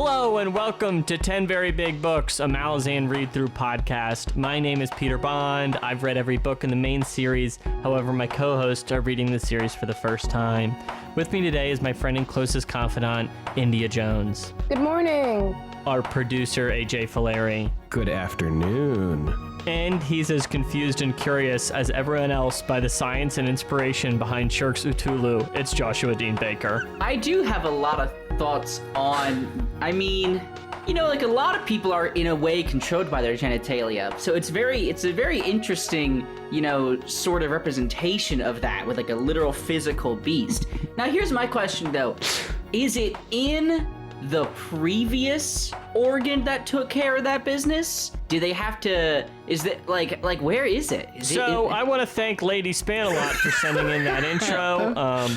Hello and welcome to 10 Very Big Books, a Malazan read-through podcast. My name is Peter Bond. I've read every book in the main series. However, my co-hosts are reading the series for the first time. With me today is my friend and closest confidant, India Jones. Good morning. Our producer, AJ Fileri. Good afternoon. And he's as confused and curious as everyone else by the science and inspiration behind Shirk's Utulu. It's Joshua Dean Baker. I do have a lot of thoughts on, like a lot of people are in a way controlled by their genitalia. So it's a very interesting, sort of representation of that with like a literal physical beast. Now here's my question though. Is it in the previous organ that took care of that business? Do they have to, is it like where is it? I want to thank Lady Spanalot for sending in that intro.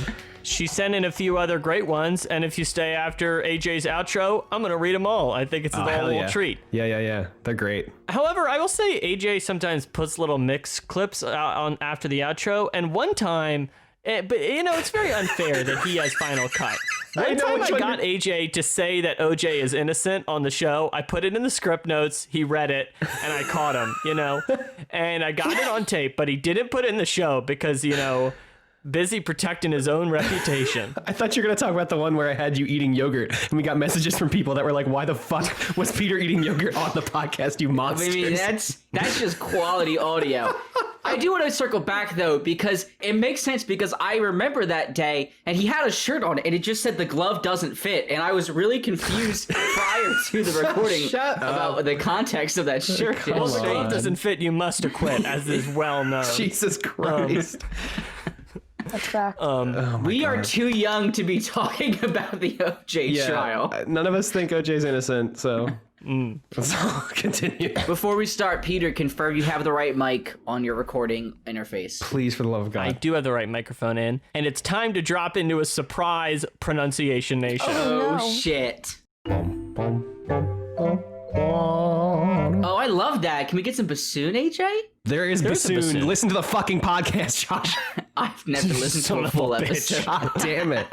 She sent in a few other great ones, and if you stay after AJ's outro, I'm going to read them all. I think it's a whole treat. Yeah. They're great. However, I will say AJ sometimes puts little mix clips out on after the outro, and one time, but it's very unfair that he has final cut. One time I got AJ to say that OJ is innocent on the show. I put it in the script notes, he read it, and I caught him, and I got it on tape, but he didn't put it in the show because, busy protecting his own reputation. I thought you were going to talk about the one where I had you eating yogurt, and we got messages from people that were like, why the fuck was Peter eating yogurt on the podcast, you monsters? I mean, that's just quality audio. I do want to circle back, though, because it makes sense, because I remember that day, and he had a shirt on, and it just said the glove doesn't fit, and I was really confused prior to the recording about the context of that shirt. Well, the glove doesn't fit, you must acquit, as is well known. Jesus Christ. That's fact. We are too young to be talking about the OJ trial. None of us think OJ's innocent, so let's all continue. Before we start, Peter, confirm you have the right mic on your recording interface. Please, for the love of God. I do have the right microphone in, and it's time to drop into a surprise pronunciation nation. Oh, no. Shit. Oh, I love that. Can we get some bassoon, AJ? There's bassoon. Listen to the fucking podcast, Josh. I've never listened to a full episode. God damn it.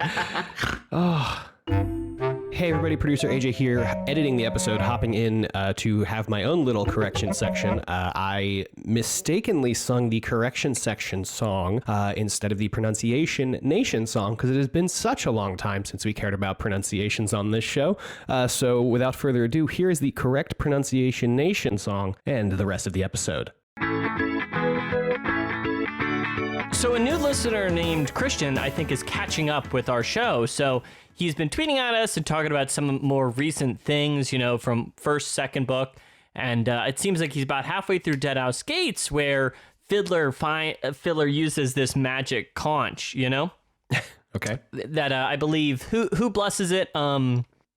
Oh. Hey everybody, producer AJ here, editing the episode, hopping in to have my own little correction section. I mistakenly sung the correction section song instead of the pronunciation nation song because it has been such a long time since we cared about pronunciations on this show. So without further ado, here is the correct pronunciation nation song and the rest of the episode. So a new listener named Christian, I think, is catching up with our show. So he's been tweeting at us and talking about some more recent things, from first, second book. And it seems like he's about halfway through Deadhouse Gates, where Fiddler uses this magic conch, Okay. That I believe, who blesses it,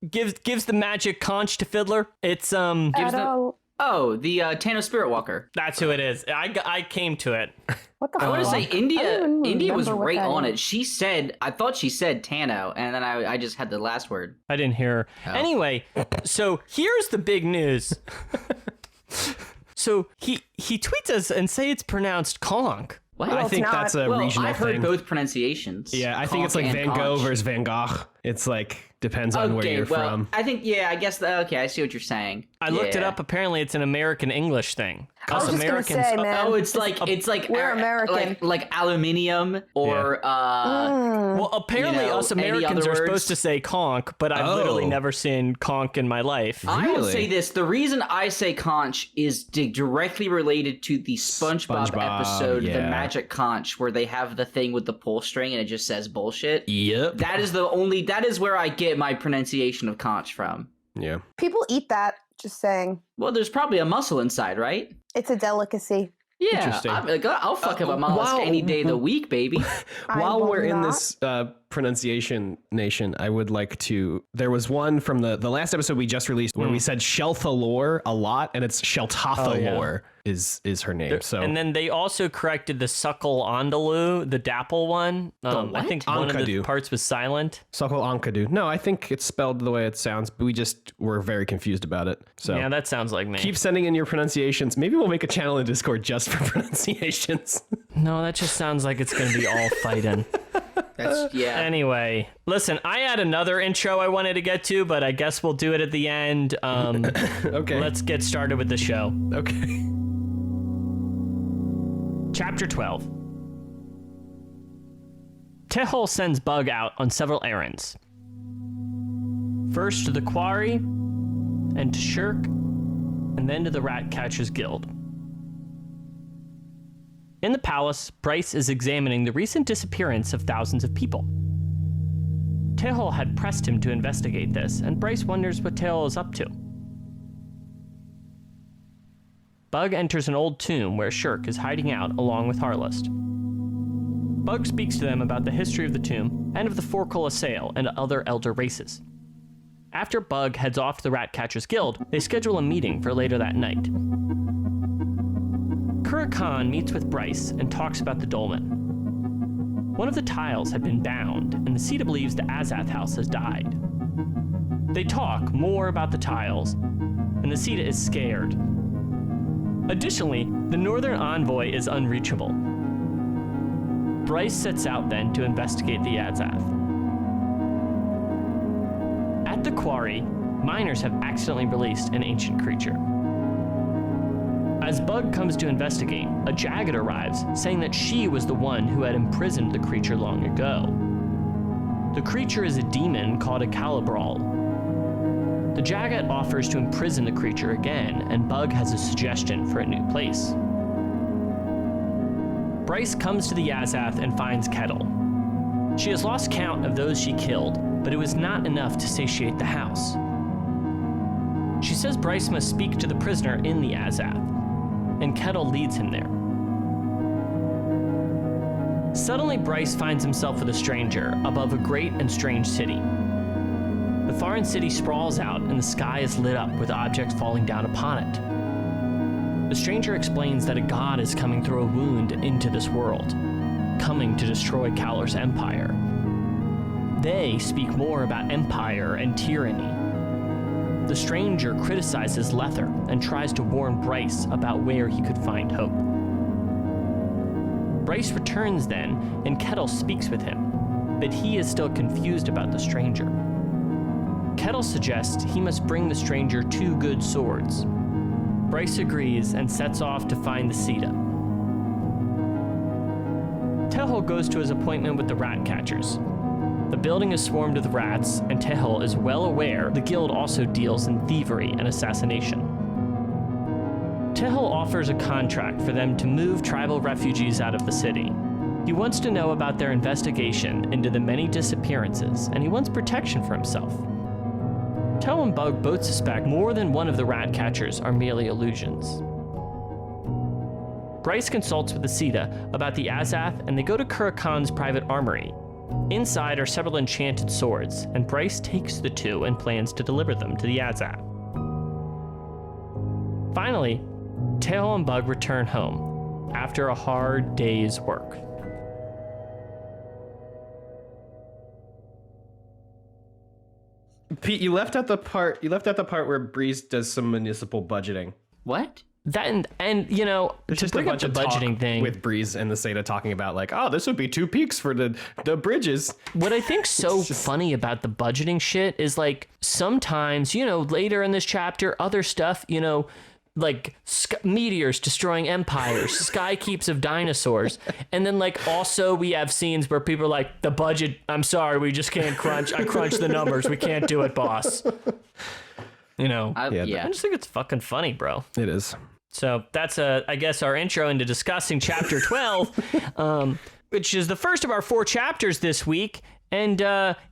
gives the magic conch to Fiddler. It's, gives the... Oh, the Tano Spirit Walker. That's who it is. I came to it. What the I want to say India was right on it. I thought she said Tano, and then I just had the last word. I didn't hear her. Oh. Anyway, so here's the big news. So he tweets us and say it's pronounced conch. What? I think that's a regional thing. I've heard both pronunciations. Yeah, I think it's like Van Gogh versus Van Gogh. It's like, depends on where you're from. I think, I guess, I see what you're saying. I looked it up. Apparently, it's an American English thing. I was just gonna say, man. Oh, it's like we're American, like aluminium or Well, apparently us Americans are supposed to say conch, but I've literally never seen conch in my life. I will say this: the reason I say conch is directly related to the SpongeBob episode, The Magic Conch, where they have the thing with the pull string and it just says bullshit. Yep. That is where I get my pronunciation of conch from. Yeah. People eat that, just saying. Well, there's probably a mussel inside, right? It's a delicacy. Yeah, I'll fuck up a mollusk any day of the week, baby. While we're in this pronunciation nation, I would like to... There was one from the last episode we just released where we said Shelthalore a lot, and it's Sheltathalore is her name. And then they also corrected the Suckle Andaloo, the dapple one. I think one of the parts was silent. Suckle Onkadu. No, I think it's spelled the way it sounds, but we just were very confused about it. So yeah, that sounds like me. Keep sending in your pronunciations. Maybe we'll make a channel in Discord just for pronunciations. No, that just sounds like it's going to be all fighting. That's yeah. Anyway, listen, I had another intro I wanted to get to, but I guess we'll do it at the end. Okay. Let's get started with the show. Okay. Chapter 12. Tehol sends Bug out on several errands. First to the quarry, and to Shirk, and then to the Ratcatchers Guild. In the palace, Bryce is examining the recent disappearance of thousands of people. Tehol had pressed him to investigate this, and Bryce wonders what Tehol is up to. Bug enters an old tomb where Shirk is hiding out along with Harlist. Bug speaks to them about the history of the tomb and of the Four-Cola Sail and other elder races. After Bug heads off to the Ratcatchers Guild, they schedule a meeting for later that night. Khan meets with Bryce and talks about the dolmen. One of the tiles had been bound, and the Sita believes the Azath house has died. They talk more about the tiles, and the Sita is scared. Additionally, the Northern Envoy is unreachable. Bryce sets out then to investigate the Azath. At the quarry, miners have accidentally released an ancient creature. As Bug comes to investigate, a Jagged arrives, saying that she was the one who had imprisoned the creature long ago. The creature is a demon called a Calibral. The Jagged offers to imprison the creature again, and Bug has a suggestion for a new place. Bryce comes to the Azath and finds Kettle. She has lost count of those she killed, but it was not enough to satiate the house. She says Bryce must speak to the prisoner in the Azath, and Kettle leads him there. Suddenly, Bryce finds himself with a stranger above a great and strange city. The foreign city sprawls out, and the sky is lit up with objects falling down upon it. The stranger explains that a god is coming through a wound into this world, coming to destroy Kalor's empire. They speak more about empire and tyranny. The stranger criticizes Lether and tries to warn Bryce about where he could find hope. Bryce returns then, and Kettle speaks with him, but he is still confused about the stranger. Kettle suggests he must bring the stranger 2 good swords. Bryce agrees and sets off to find the Sita. Tehol goes to his appointment with the Ratcatchers. The building is swarmed with rats, and Tehol is well aware the guild also deals in thievery and assassination. Tehol offers a contract for them to move tribal refugees out of the city. He wants to know about their investigation into the many disappearances, and he wants protection for himself. Tehol and Bug both suspect more than one of the Ratcatchers are merely illusions. Bryce consults with the Sita about the Azath, and they go to Kurakan's private armory. Inside are several enchanted swords, and Bryce takes the 2 and plans to deliver them to the Azath. Finally, Tehol and Bug return home after a hard day's work. Pete, you left out the part where Breeze does some municipal budgeting. What? That and you know, It's to just bring a up bunch the of budgeting talk thing with Breeze and the Seta talking about like, oh, this would be 2 peaks for the bridges. What I think's so funny about the budgeting shit is like sometimes, you know, later in this chapter, other stuff, you know, like meteors destroying empires, sky keeps of dinosaurs, and then like also we have scenes where people are like, the budget, I'm sorry, we just can't crunch. I crunched the numbers, we can't do it, boss. You know, I just think it's fucking funny, bro. It is. So that's, I guess, our intro into discussing Chapter 12, which is the first of our 4 chapters this week. And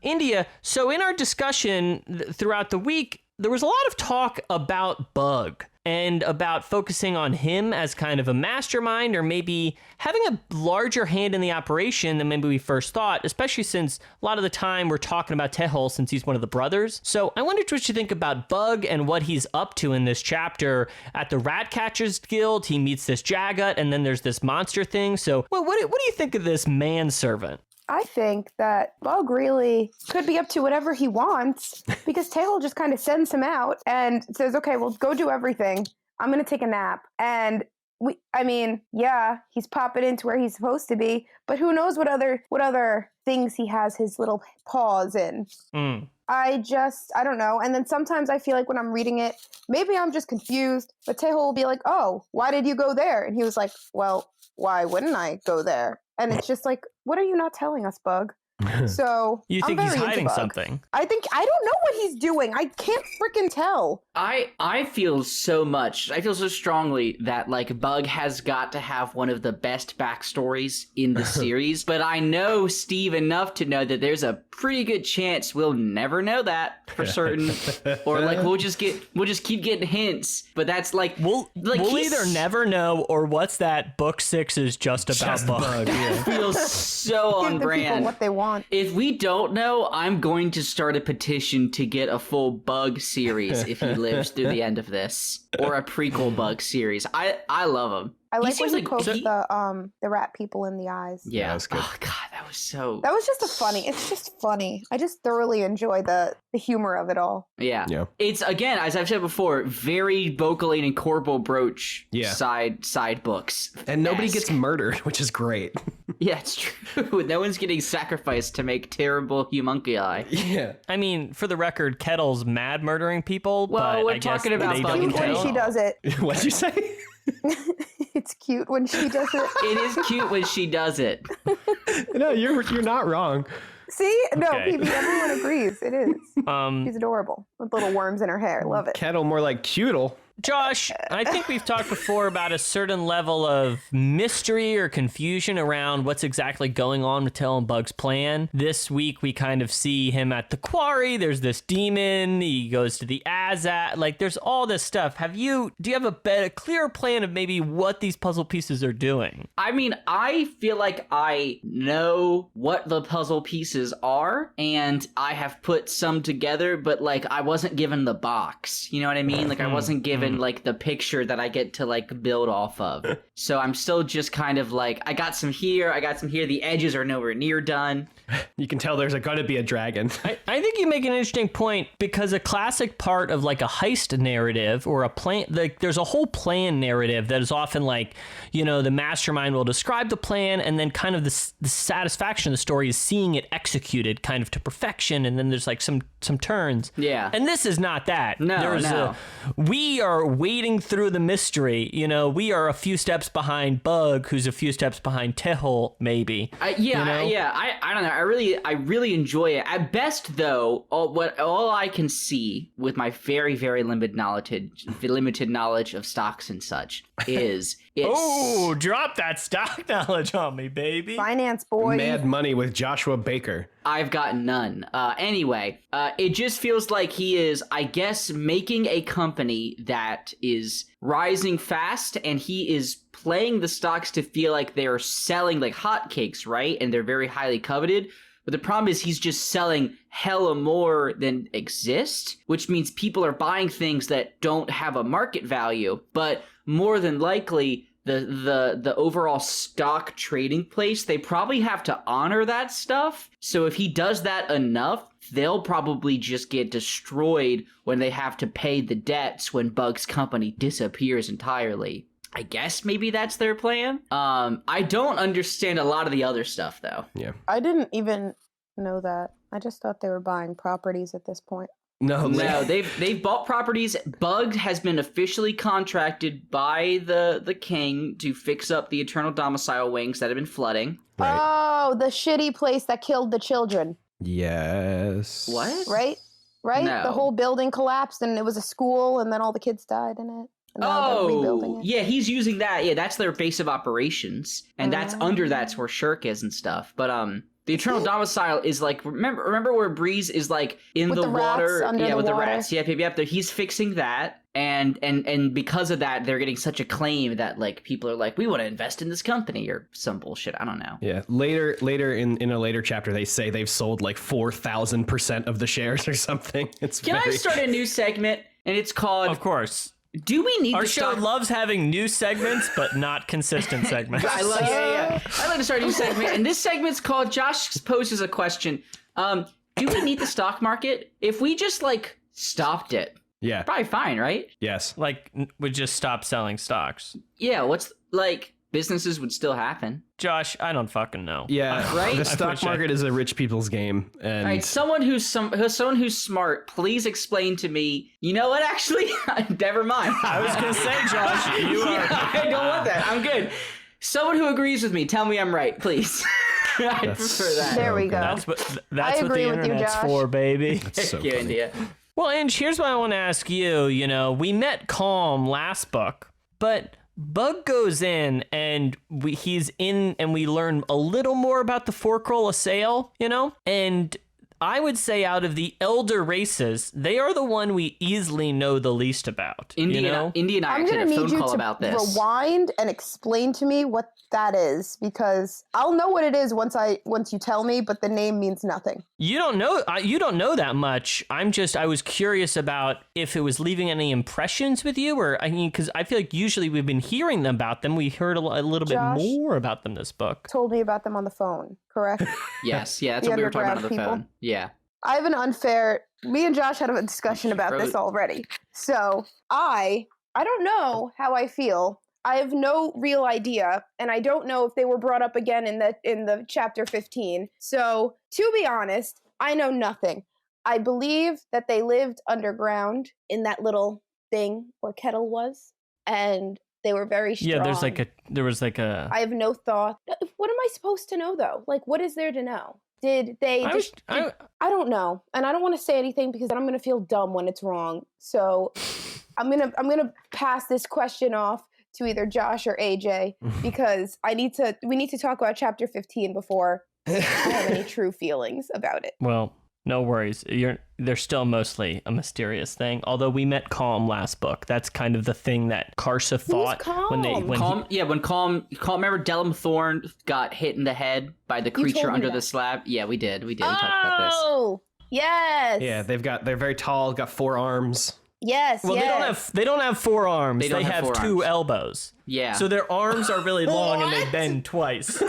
India, so in our discussion throughout the week, there was a lot of talk about Bug and about focusing on him as kind of a mastermind or maybe having a larger hand in the operation than maybe we first thought, especially since a lot of the time we're talking about Tehol since he's one of the brothers. So I wondered what you think about Bug and what he's up to in this chapter. At the Ratcatchers Guild, he meets this Jagat, and then there's this monster thing. So what do you think of this manservant? I think that Bug really could be up to whatever he wants because Tehol just kind of sends him out and says, okay, well, go do everything. I'm going to take a nap. And I mean, yeah, he's popping into where he's supposed to be, but who knows what other things he has his little paws in. I don't know. And then sometimes I feel like when I'm reading it, maybe I'm just confused, but Tejo will be like, oh, why did you go there? And he was like, well, why wouldn't I go there? And it's just like, what are you not telling us, Bug? So You think he's hiding something? I don't know what he's doing. I can't freaking tell. I feel so strongly that like Bug has got to have one of the best backstories in the series, but I know Steve enough to know that there's a pretty good chance we'll never know that for certain, or like we'll just keep getting hints. But that's like we'll either never know, or what's that? Book 6 is just about Bug. Yeah. Feels so on Give the brand. people what they want. If we don't know, I'm going to start a petition to get a full Bug series if he lives through the end of this, or a prequel Bug series. I love him. I like when he like pokes the rat people in the eyes. Yeah, that was good. Oh god, that was so. That was just it's just funny. I just thoroughly enjoy the humor of it all. Yeah. It's, again, as I've said before, very Vocalane and Corporal Broach side books. And nobody gets murdered, which is great. Yeah, it's true. No one's getting sacrificed to make terrible homunculi. Yeah. I mean, for the record, Kettle's mad murdering people, Well, but we're I guess talking about they Bug don't in Cute when general. she does it. What'd you say? It's cute when she does it. It is cute when she does it. No, you're not wrong. See? No, Okay. PB, everyone agrees. It is. She's adorable with little worms in her hair. Love it. Kettle more like Cutel. Josh, I think we've talked before about a certain level of mystery or confusion around what's exactly going on with Tail and Bug's plan. This week, we kind of see him at the quarry. There's this demon. He goes to the Azat. Like, there's all this stuff. Do you have a clear plan of maybe what these puzzle pieces are doing? I mean, I feel like I know what the puzzle pieces are, and I have put some together, but, like, I wasn't given the box. You know what I mean? Like, I wasn't given, like, the picture that I get to, like, build off of. So I'm still just kind of like, I got some here, the edges are nowhere near done. You can tell there's going to be a dragon. I think you make an interesting point, because a classic part of like a heist narrative or a plan, like there's a whole plan narrative that is often like, you know, the mastermind will describe the plan, and then kind of the satisfaction of the story is seeing it executed kind of to perfection, and then there's like some turns. Yeah. And this is not that. No. We are wading through the mystery. You know, we are a few steps behind Bug, who's a few steps behind Tehol, maybe. I don't know. I really enjoy it. At best, though, all I can see with my very, very limited knowledge of stocks and such is Oh, drop that stock knowledge on me, baby. Finance boy. Mad Money with Joshua Baker. I've got none. Anyway, it just feels like he is, I guess, making a company that is rising fast, and he is playing the stocks to feel like they're selling like hotcakes, right? And they're very highly coveted. But the problem is he's just selling hella more than exist, which means people are buying things that don't have a market value. But more than likely, the overall stock trading place, they probably have to honor that stuff. So if he does that enough, they'll probably just get destroyed when they have to pay the debts when Bug's company disappears entirely. I guess maybe that's their plan. I don't understand a lot of the other stuff, though. Yeah. I didn't even know that. I just thought they were buying properties at this point. No, they've bought properties. Bug has been officially contracted by the king to fix up the Eternal Domicile wings that have been flooding. Right. Oh, the shitty place that killed the children. Yes. What? Right? No. The whole building collapsed, and it was a school, and then all the kids died in it. And now they're rebuilding it. Yeah, he's using that. Yeah, that's their base of operations, and that's where Shirk is and stuff. But the Eternal Domicile is like, remember where Breeze is like in With the water? Rats under the with water. the rats. Yep. He's fixing that, and because of that, they're getting such acclaim that like people are like, we want to invest in this company or some bullshit. I don't know. Yeah. Later in a later chapter, they say they've sold like 4,000% of the shares or something. Can I start a new segment? And it's called. Of course. Do we need Our to show loves having new segments, but not consistent segments. I like to start a new segment, and this segment's called Josh poses a question. Do we need the stock market? If we just like stopped it Yeah. Probably fine, right? Yes. Like, would just stop selling stocks. Yeah, businesses would still happen. Josh, I don't fucking know. Yeah, Right? The stock market is a rich people's game, and All right, someone who's smart, please explain to me. You know what? Actually, never mind. I was gonna say, Josh, you are. I don't want that. I'm good. Someone who agrees with me, tell me I'm right, please. I prefer that. There we go. That's what I the agree with you, internet's Josh. for, baby. so Good funny. idea. Well, Ange, here's what I want to ask you. You know, we met Calm last book, but Bug goes in and he's in and we learn a little more about the Forkroll Assail, you know? And I would say out of the elder races, they are the one we easily know the least about. Indy you know? and I I'm actually gonna had a need phone you call to about this. rewind and explain to me what that is, because I'll know what it is once you tell me, but the name means nothing. You don't know that much. I was curious about if it was leaving any impressions with you, or I mean, because I feel like usually we've been hearing about them. We heard a little Josh? bit more about them this book. Told me about them on the phone, correct? Yes, yeah, that's The what we were talking about on the underground phone. Yeah. I have an unfair. Me and Josh had a discussion about this already. So I don't know how I feel. I have no real idea, and I don't know if they were brought up again in the chapter 15. So to be honest, I know nothing. I believe that they lived underground in that little thing where Kettle was, and they were very strong. Yeah, there was like a. I have no thought. What am I supposed to know though? Like, what is there to know? Did they? I don't know, and I don't want to say anything because then I'm gonna feel dumb when it's wrong. So I'm gonna pass this question off to either Josh or AJ because we need to talk about chapter 15 before I have any true feelings about it. Well, no worries. They're still mostly a mysterious thing. Although we met Calm last book. That's kind of the thing that Karsa thought Calm? when Calm, when Calm, remember Delum Thorn got hit in the head by the told creature me under that. the slab? Yeah, we did. We talked about this. Oh, yes. Yeah, they're very tall, got 4 arms. Yes. Well, yes. they don't have 4 arms. They don't have have 4 2 arms. elbows. Yeah. So their arms are really long and they What? bend twice.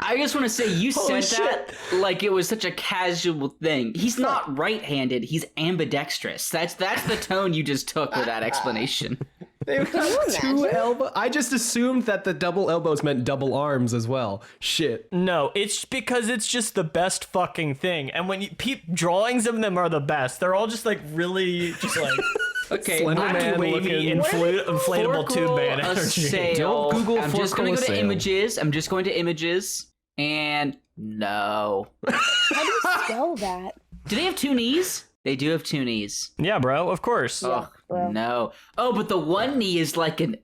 I just want to say, you said that like it was such a casual thing. He's not right-handed, he's ambidextrous. That's the tone you just took with that explanation. They have 2 elbows. I just assumed that the double elbows meant double arms as well. Shit. No, it's because it's just the best fucking thing. And when drawings of them are the best. They're all just like really just like Okay, Slender Man wavy, looking. inflatable tube man energy. Assail. Don't Google I'm just going to go to Assail. images. I'm just going to images. And no. How do you spell that? Do they have 2 knees? They do have 2 knees. Yeah, bro, of course. Oh, bro. no. Oh, but the one knee is like an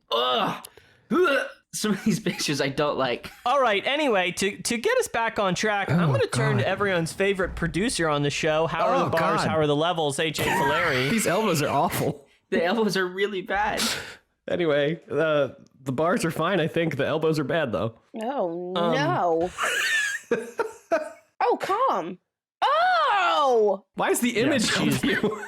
some of these pictures I don't like. All right, anyway, to get us back on track, I'm going to turn to everyone's favorite producer on the show. How are the bars? God. How are the levels? AJ Valeri. These elbows are awful. The elbows are really bad. Anyway, the bars are fine, I think. The elbows are bad, though. Oh, no. Oh, Calm. Oh! Why is the image she's- of you?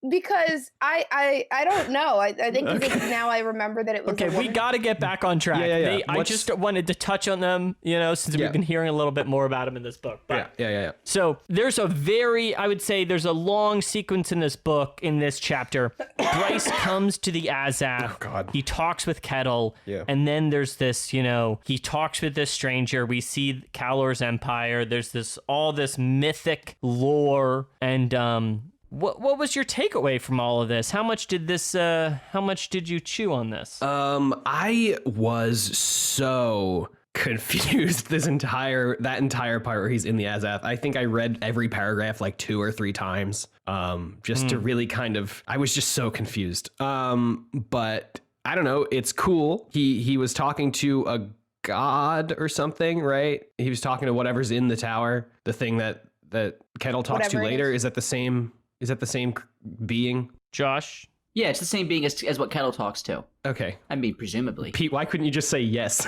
Because I don't know. I think because now I remember that it was Okay, a we woman. got to get back on track. Yeah. I What's- just wanted to touch on them, since Yeah. we've been hearing a little bit more about them in this book. But, Yeah. So there's there's a long sequence in this book, in this chapter. Bryce comes to the Azaf. Oh, God. He talks with Kettle. Yeah. And then there's this, he talks with this stranger. We see Kalor's empire. There's all this mythic lore. And, what was your takeaway from all of this? How much did you chew on this? I was so confused that entire part where he's in the Azaf. I think I read every paragraph like 2 or 3 times, just to really I was just so confused. But I don't know. It's cool. He was talking to a god or something, right? He was talking to whatever's in the tower. The thing that Kettle talks Whatever to it later. Is that the same being? Josh? Yeah, it's the same being as what Kettle talks to. Okay. I mean, presumably. Pete, why couldn't you just say yes?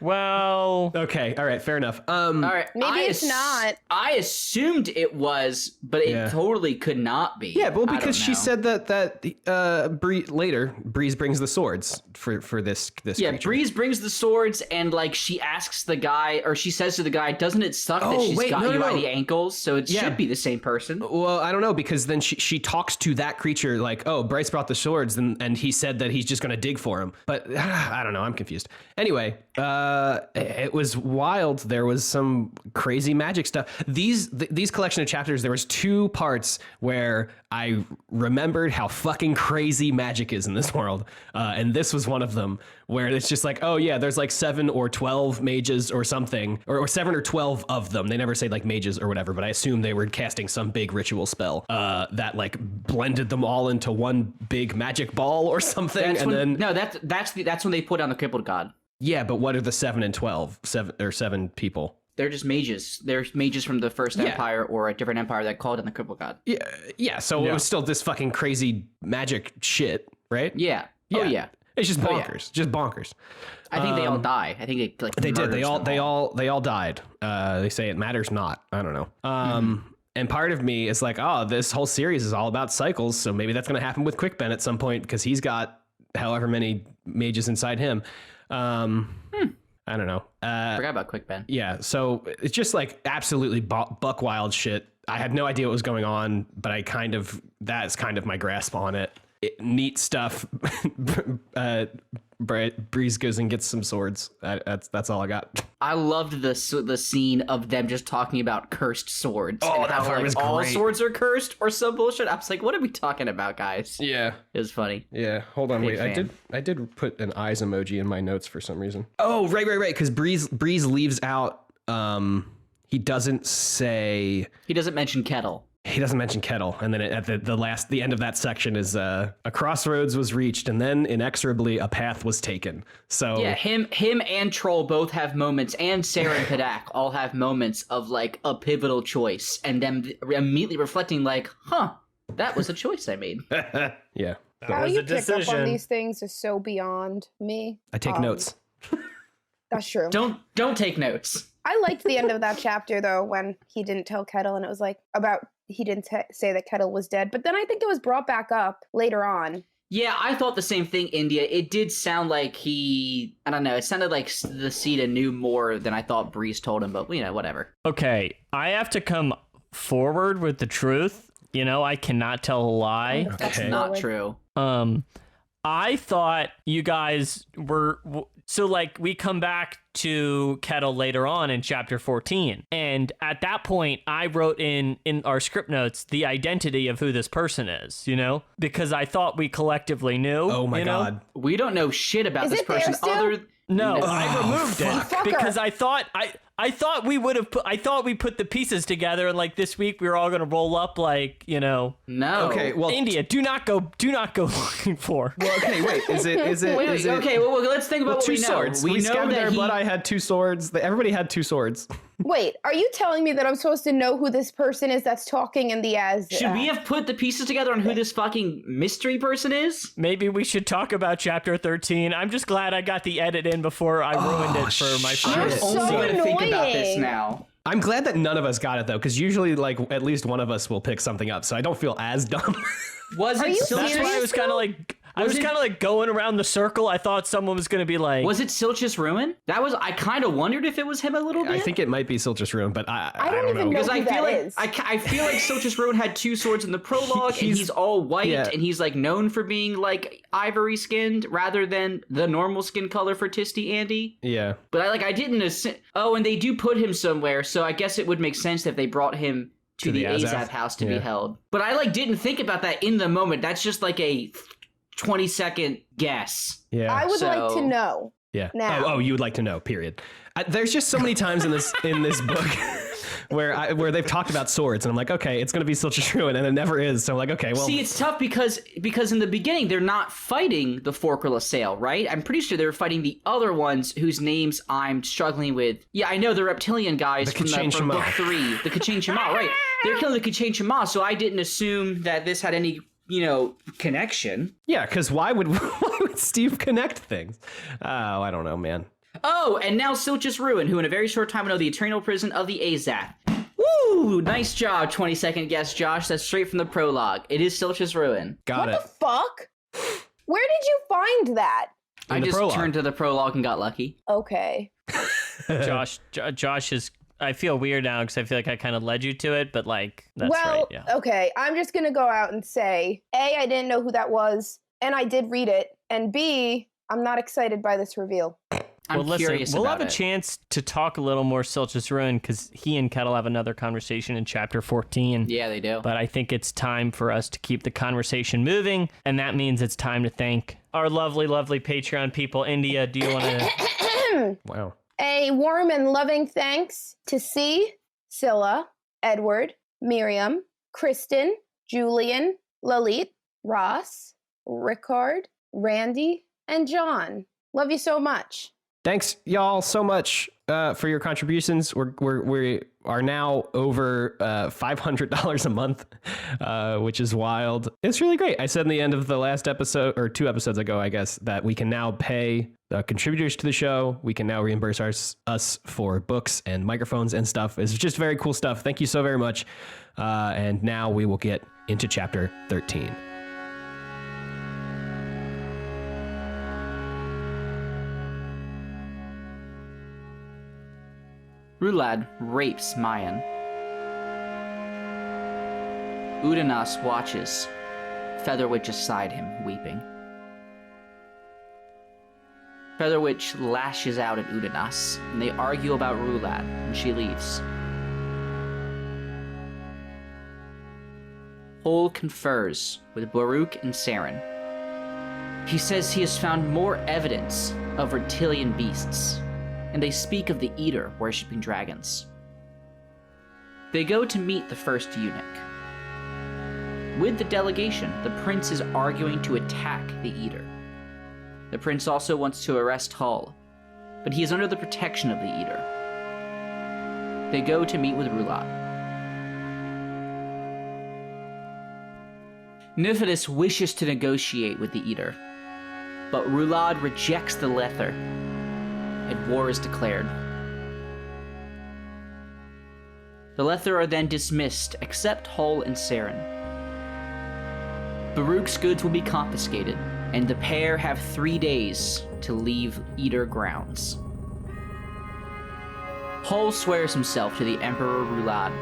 Well, Okay, all right, fair enough. All right. Maybe it's not. I assumed it was, but it totally could not be. Yeah, well, I because don't she know. said that later Breeze brings the swords for this Yeah, creature. Breeze brings the swords, and like she asks the guy, or she says to the guy, "Doesn't it suck that she's got you by the ankles?" So it should be the same person. Well, I don't know, because then she talks to that creature like, "Oh, Bryce brought the swords," and he said that he's just going to dig for him. But I don't know, I'm confused. Anyway, it was wild. There was some crazy magic stuff. These collection of chapters, there was 2 parts where I remembered how fucking crazy magic is in this world, and this was one of them, where it's just like, oh yeah, there's like 7 or 12 mages or something, or 7 or 12 of them. They never say like mages or whatever, but I assume they were casting some big ritual spell that like blended them all into one big magic ball or something. That's when they put on the crippled god. Yeah, but what are the 7 and 12? 7 people. They're just mages. They're mages from the first empire or a different empire that called in the crippled god. Yeah. So it was still this fucking crazy magic shit, right? Yeah. Oh yeah. It's just bonkers. Just bonkers. I think they all die. I think They did. They all died. They say it matters not. I don't know. And part of me is like, oh, this whole series is all about cycles, so maybe that's going to happen with Quickben at some point because he's got however many mages inside him. I don't know. Forgot about Quickben. Yeah, so it's just like absolutely buck wild shit. I had no idea what was going on, but that's kind of my grasp on it. Neat stuff. Breeze goes and gets some swords. That's all I got. I loved the scene of them just talking about cursed swords. Oh, and that how, part was all great. Swords are cursed or some bullshit. I was like, what are we talking about, guys? Yeah. It was funny. Yeah, hold on, Big wait. fan. I did put an eyes emoji in my notes for some reason. Oh, right, because Breeze leaves out. He doesn't mention kettle. He doesn't mention kettle, and then at the end of that section is a crossroads was reached, and then inexorably a path was taken. So Yeah, him and Troll both have moments, and Sarah and Padak all have moments of like a pivotal choice, and them immediately reflecting like, huh, that was a choice I made. yeah, How was you a pick up decision. on these things is so beyond me. I take notes. That's true. Don't take notes. I liked the end of that chapter though, when he didn't tell Kettle, and it was like he didn't say that Kettle was dead. But then I think it was brought back up later on. Yeah, I thought the same thing, India. It did sound like I don't know, it sounded like the Sita knew more than I thought Breeze told him, but, whatever. Okay, I have to come forward with the truth. I cannot tell a lie. That's not true. I thought you guys were... So, like, we come back to Kettle later on in chapter 14. And at that point, I wrote in our script notes the identity of who this person is, Because I thought we collectively knew. Oh, my God. We don't know shit about Is this it there person still? No, I removed it Fucker. because I thought we put the pieces together, and like this week we were all going to roll up like, No. Okay, well, India, do not go looking for. well, okay, wait, is it? Wait, okay, well, let's think about what two we know. swords. We know scattered that their blood. I had 2 swords. Everybody had 2 swords. Wait, are you telling me that I'm supposed to know who this person is that's talking in the Should we have put the pieces together on who this fucking mystery person is? Maybe we should talk about chapter 13. I'm just glad I got the edit in before I ruined it for my You're friends. so Only gonna think about this annoying. now. I'm glad that none of us got it though, because usually like at least one of us will pick something up, so I don't feel as dumb. Was Are it you Silch's? That's why I was kind of like going around the circle. I thought someone was going to be like, Was it Silch's Ruin? I kind of wondered if it was him a little bit. I think it might be Silch's Ruin, but I don't don't even know because who I feel that like is. I feel like Silch's Ruin had 2 swords in the prologue, and he's all white, and he's like known for being like ivory skinned rather than the normal skin color for Tisty Andy. Yeah. But I didn't assume. Oh, and they do put him somewhere, so I guess it would make sense if they brought him to the Azaz house to be held. But I didn't think about that in the moment. That's just like a 20-second guess. Yeah. I would like to know. Yeah. Now. Oh, you would like to know. Period. There's just so many times in this book where they've talked about swords, and I'm like, okay, it's gonna be Silch's Ruin, and it never is. So I'm like, okay, well. See, it's tough because in the beginning they're not fighting the Forkrilla Sail, right? I'm pretty sure they're fighting the other ones whose names I'm struggling with. Yeah, I know the reptilian guys from book 3, the Kachin Shema, right? They're killing the Kachin Shema, so I didn't assume that this had any connection. Yeah, because why would Steve connect things? Oh, I don't know, man. Oh, and now Silchus Ruin, who in a very short time will know the eternal prison of the Azath. Woo! Nice job, 20-second guess, Josh. That's straight from the prologue. It is Silchus Ruin. Got it. What the fuck? Where did you find that? I just turned to the prologue and got lucky. Okay. Josh is... I feel weird now because I feel like I kind of led you to it, but like, that's right, yeah. Okay, I'm just going to go out and say, A, I didn't know who that was, and I did read it, and B, I'm not excited by this reveal. I'm curious we'll about have a chance to talk a little more Silchus Ruin because he and Kettle have another conversation in chapter 14. Yeah, they do. But I think it's time for us to keep the conversation moving, and that means it's time to thank our lovely, lovely Patreon people. India, do you want to... Wow. A warm and loving thanks to C, Scylla, Edward, Miriam, Kristen, Julian, Lalit, Ross, Rickard, Randy, and John. Love you so much. Thanks, y'all, so much for your contributions. We are now over $500 a month, which is wild. It's really great. I said in the end of the last episode, or 2 episodes ago, I guess, that we can now pay contributors to the show. We can now reimburse us for books and microphones and stuff. It's just very cool stuff. Thank you so very much. And now we will get into chapter 13. Rulad rapes Mayen. Udanas watches, Featherwitch beside him, weeping. Featherwitch lashes out at Udanas, and they argue about Rulad, and she leaves. Hol confers with Baruch and Saren. He says he has found more evidence of reptilian beasts, and they speak of the Edur worshipping dragons. They go to meet the first eunuch. With the delegation, the prince is arguing to attack the Edur. The prince also wants to arrest Hol, but he is under the protection of the Edur. They go to meet with Rulad. Nifidus wishes to negotiate with the Edur, but Rulad rejects the Lether, and war is declared. The Lether are then dismissed, except Hol and Saren. Baruch's goods will be confiscated, and the pair have 3 days to leave Edur grounds. Hol swears himself to the Emperor Rulad.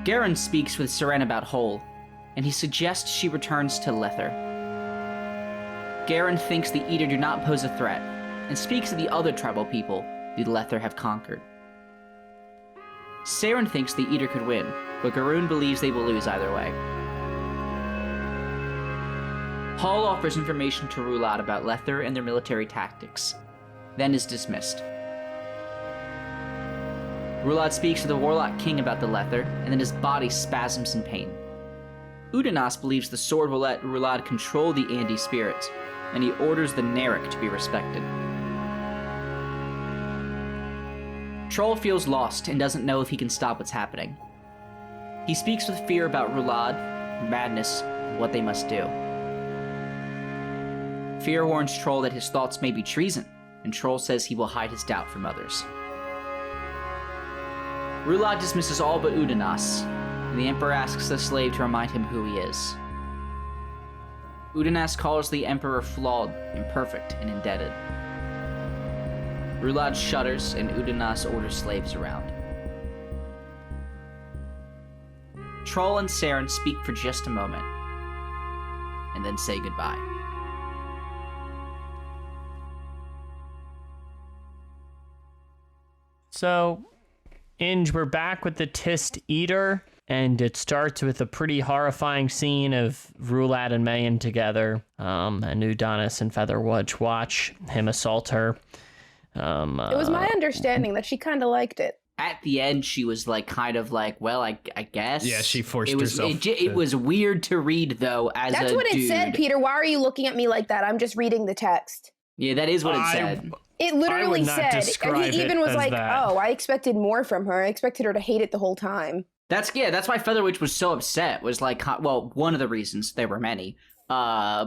Garen speaks with Saren about Hol, and he suggests she returns to Lether. Garen thinks the Edur do not pose a threat, and speaks of the other tribal people the Lether have conquered. Saren thinks the Edur could win, but Garoon believes they will lose either way. Hol offers information to Rulad about Lether and their military tactics, then is dismissed. Rulad speaks to the Warlock King about the Lether, and then his body spasms in pain. Udanas believes the sword will let Rulad control the Andi spirits, and he orders the Narek to be respected. Troll feels lost and doesn't know if he can stop what's happening. He speaks with fear about Rulad, madness, and what they must do. Fear warns Troll that his thoughts may be treason, and Troll says he will hide his doubt from others. Rulad dismisses all but Udanas, and the Emperor asks the slave to remind him who he is. Udanas calls the Emperor flawed, imperfect, and indebted. Rulad shudders, and Udanas orders slaves around. Troll and Saren speak for just a moment, and then say goodbye. So, Inge, we're back with the Tist Eater, and it starts with a pretty horrifying scene of Rulad and Mayen together, and Udanas and Featherwitch watch him assault her. It was my understanding that she kind of liked it. At the end, she was like, kind of like, well, I guess. Yeah, she forced herself. It was weird to read, though, as That's a what it dude. said, Peter. Why are you looking at me like that? I'm just reading the text. Yeah, that is what it said. It literally said, and he even was like, that. oh, I expected more from her. I expected her to hate it the whole time. That's why Featherwitch was so upset, was like, well, one of the reasons, there were many,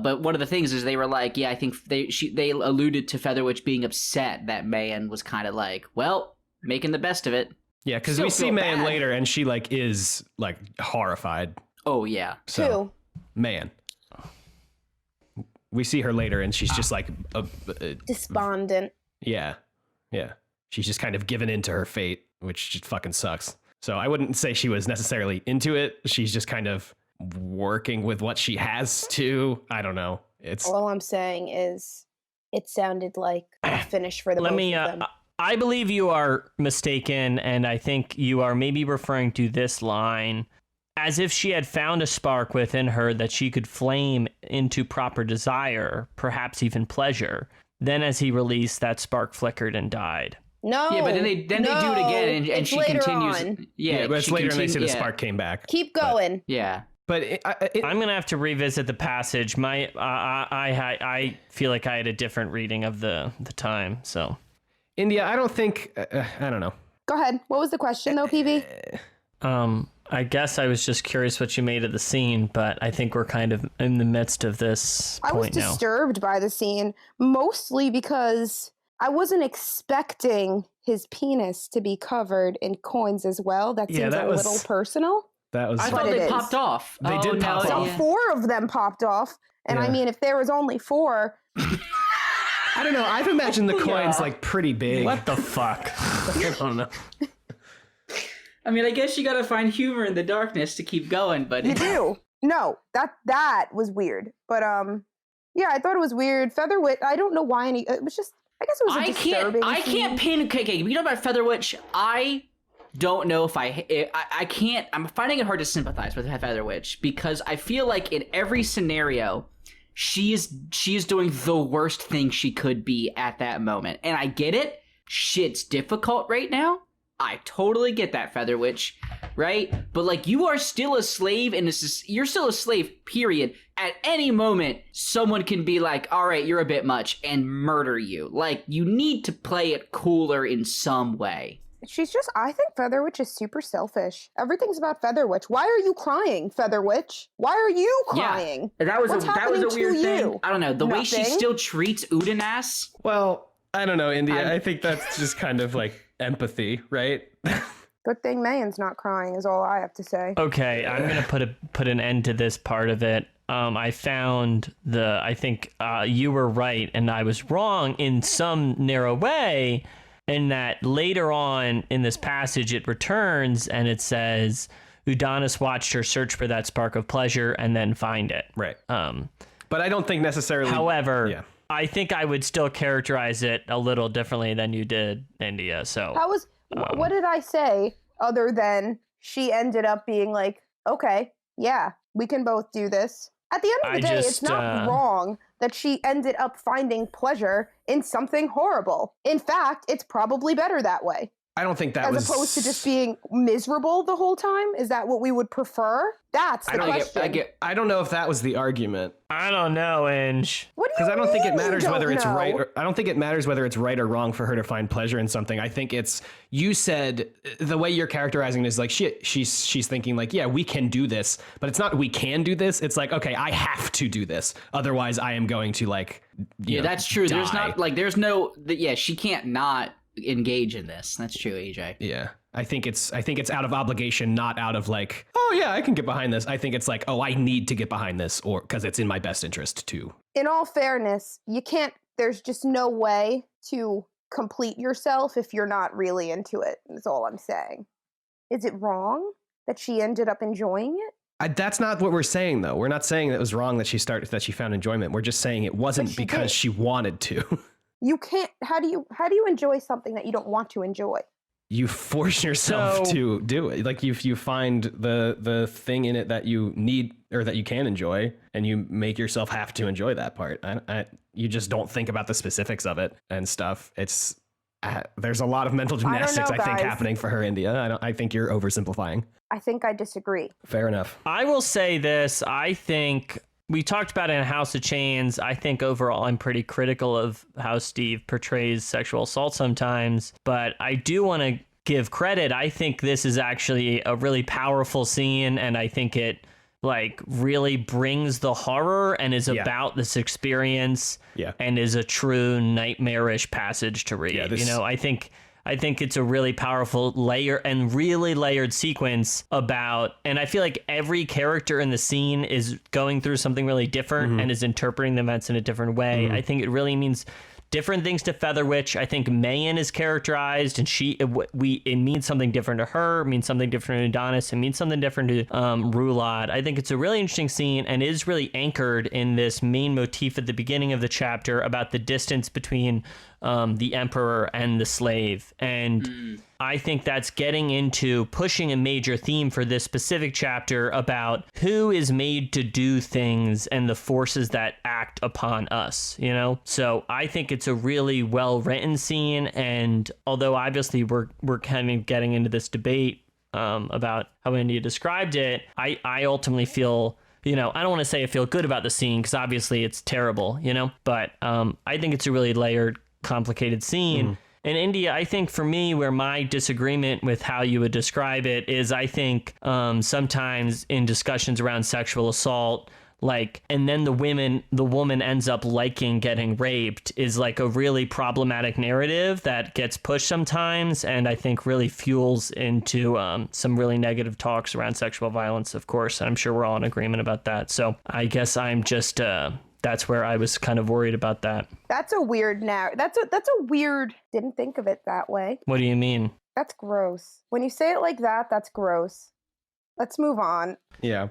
But one of the things is they were like, yeah, I think they alluded to Featherwitch being upset that Mayen was kind of like, well, making the best of it. Yeah, because we see Mayen later, and she like is like horrified. Oh yeah. So Mayen. We see her later, and she's just like despondent. Yeah. She's just kind of given into her fate, which just fucking sucks. So I wouldn't say she was necessarily into it. She's just kind of working with what she has to. I don't know. It's all I'm saying is it sounded like a finish for the both of them. I believe you are mistaken, and I think you are maybe referring to this line as if she had found a spark within her that she could flame into proper desire, perhaps even pleasure. Then as he released, that spark flickered and died. No. Yeah, but then they do it again, and she continues. On. Yeah, but it's later, and they say the spark came back. Keep going. But I'm gonna have to revisit the passage. I feel like I had a different reading of the time. So, India, I don't think I don't know. Go ahead. What was the question though, PB? I guess I was just curious what you made of the scene, but I think we're kind of in the midst of this point now. I was disturbed by the scene, mostly because I wasn't expecting his penis to be covered in coins as well. That seems a little personal. That was. I thought they popped off. They did pop off. So 4 of them popped off, and I mean, if there was only 4. I don't know. I've imagined the coins like pretty big. What the fuck? I don't know. I mean, I guess you gotta find humor in the darkness to keep going, but you do. No, that was weird. But yeah, I thought it was weird. Featherwitch, I don't know why it was just, I guess it was a disturbing I can't pin, okay, you know about Featherwitch, I don't know if I can't, I'm finding it hard to sympathize with Featherwitch because I feel like in every scenario, she is doing the worst thing she could be at that moment. And I get it. Shit's difficult right now. I totally get that, Featherwitch, right? But like, you are still a slave, and you're still a slave, period. At any moment, someone can be like, all right, you're a bit much, and murder you. Like, you need to play it cooler in some way. I think Featherwitch is super selfish. Everything's about Featherwitch. Why are you crying, Featherwitch? Why are you crying? Yeah, that was a weird thing. I don't know, the way she Nothing. still treats Udanas. Well, I don't know, India. I think that's just kind of like empathy, right? Good thing Mayen's not crying is all I have to say. Okay, I'm gonna put an end to this part of it. I found I think you were right and I was wrong in some narrow way, in that later on in this passage it returns and it says Udanis watched her search for that spark of pleasure and then find it. Right. But I don't think necessarily. However, I think I would still characterize it a little differently than you did, India. So what did I say other than she ended up being like, okay, yeah, we can both do this. At the end of the day, it's not wrong that she ended up finding pleasure in something horrible. In fact, it's probably better that way. I don't think that as opposed to just being miserable the whole time. Is that what we would prefer? That's the question. I don't know if that was the argument. I don't know, Inge. What do you mean? Because I don't think it matters whether it's know? right. I don't think it matters whether it's right or wrong for her to find pleasure in something. I think it's, you said the way you're characterizing it is like, shit. She's thinking like, yeah, we can do this, but it's not we can do this. It's like, okay, I have to do this, otherwise I am going to like. You know, that's true. Die. There's not like there's no. Yeah, she can't not engage in this. That's true, AJ. Yeah. I think it's out of obligation, not out of like, oh yeah, I can get behind this. I think it's like, oh, I need to get behind this, or because it's in my best interest too. In all fairness, there's just no way to complete yourself if you're not really into it. That's all I'm saying. Is it wrong that she ended up enjoying it? That's not what we're saying, though. We're not saying that it was wrong that she found enjoyment. We're just saying it wasn't because she wanted to. You can't. How do you enjoy something that you don't want to enjoy? You force yourself to do it. Like you find the thing in it that you need or that you can enjoy, and you make yourself have to enjoy that part. You just don't think about the specifics of it and stuff. It's there's a lot of mental gymnastics I think happening for her, India. I think you're oversimplifying. I think I disagree. Fair enough. I will say this. I think we talked about it in House of Chains. I think overall I'm pretty critical of how Steve portrays sexual assault sometimes, but I do want to give credit. I think this is actually a really powerful scene, and I think it like really brings the horror and is about this experience and is a true nightmarish passage to read. You know, I think it's a really powerful really layered sequence about, and I feel like every character in the scene is going through something really different and is interpreting the events in a different way. I think it really means different things to Featherwitch. I think Mayen is characterized, and it means something different to her. It means something different to Adonis. It means something different to Rulad. I think it's a really interesting scene, and is really anchored in this main motif at the beginning of the chapter about the distance between the emperor and the slave. And I think that's getting into pushing a major theme for this specific chapter about who is made to do things and the forces that act upon us, you know? So I think it's a really well written scene. And although obviously we're kind of getting into this debate about how India described it, I ultimately feel, you know, I don't want to say I feel good about the scene because obviously it's terrible, you know, but I think it's a really layered, complicated scene. In India, I think for me, where my disagreement with how you would describe it is, I think sometimes in discussions around sexual assault, like, and then the woman ends up liking getting raped is like a really problematic narrative that gets pushed sometimes, and I think really fuels into some really negative talks around sexual violence, of course. I'm sure we're all in agreement about that. So I guess I'm just that's where I was kind of worried about that. That's a weird that's a weird, didn't think of it that way. What do you mean? That's gross. When you say it like that, that's gross. Let's move on. Yeah.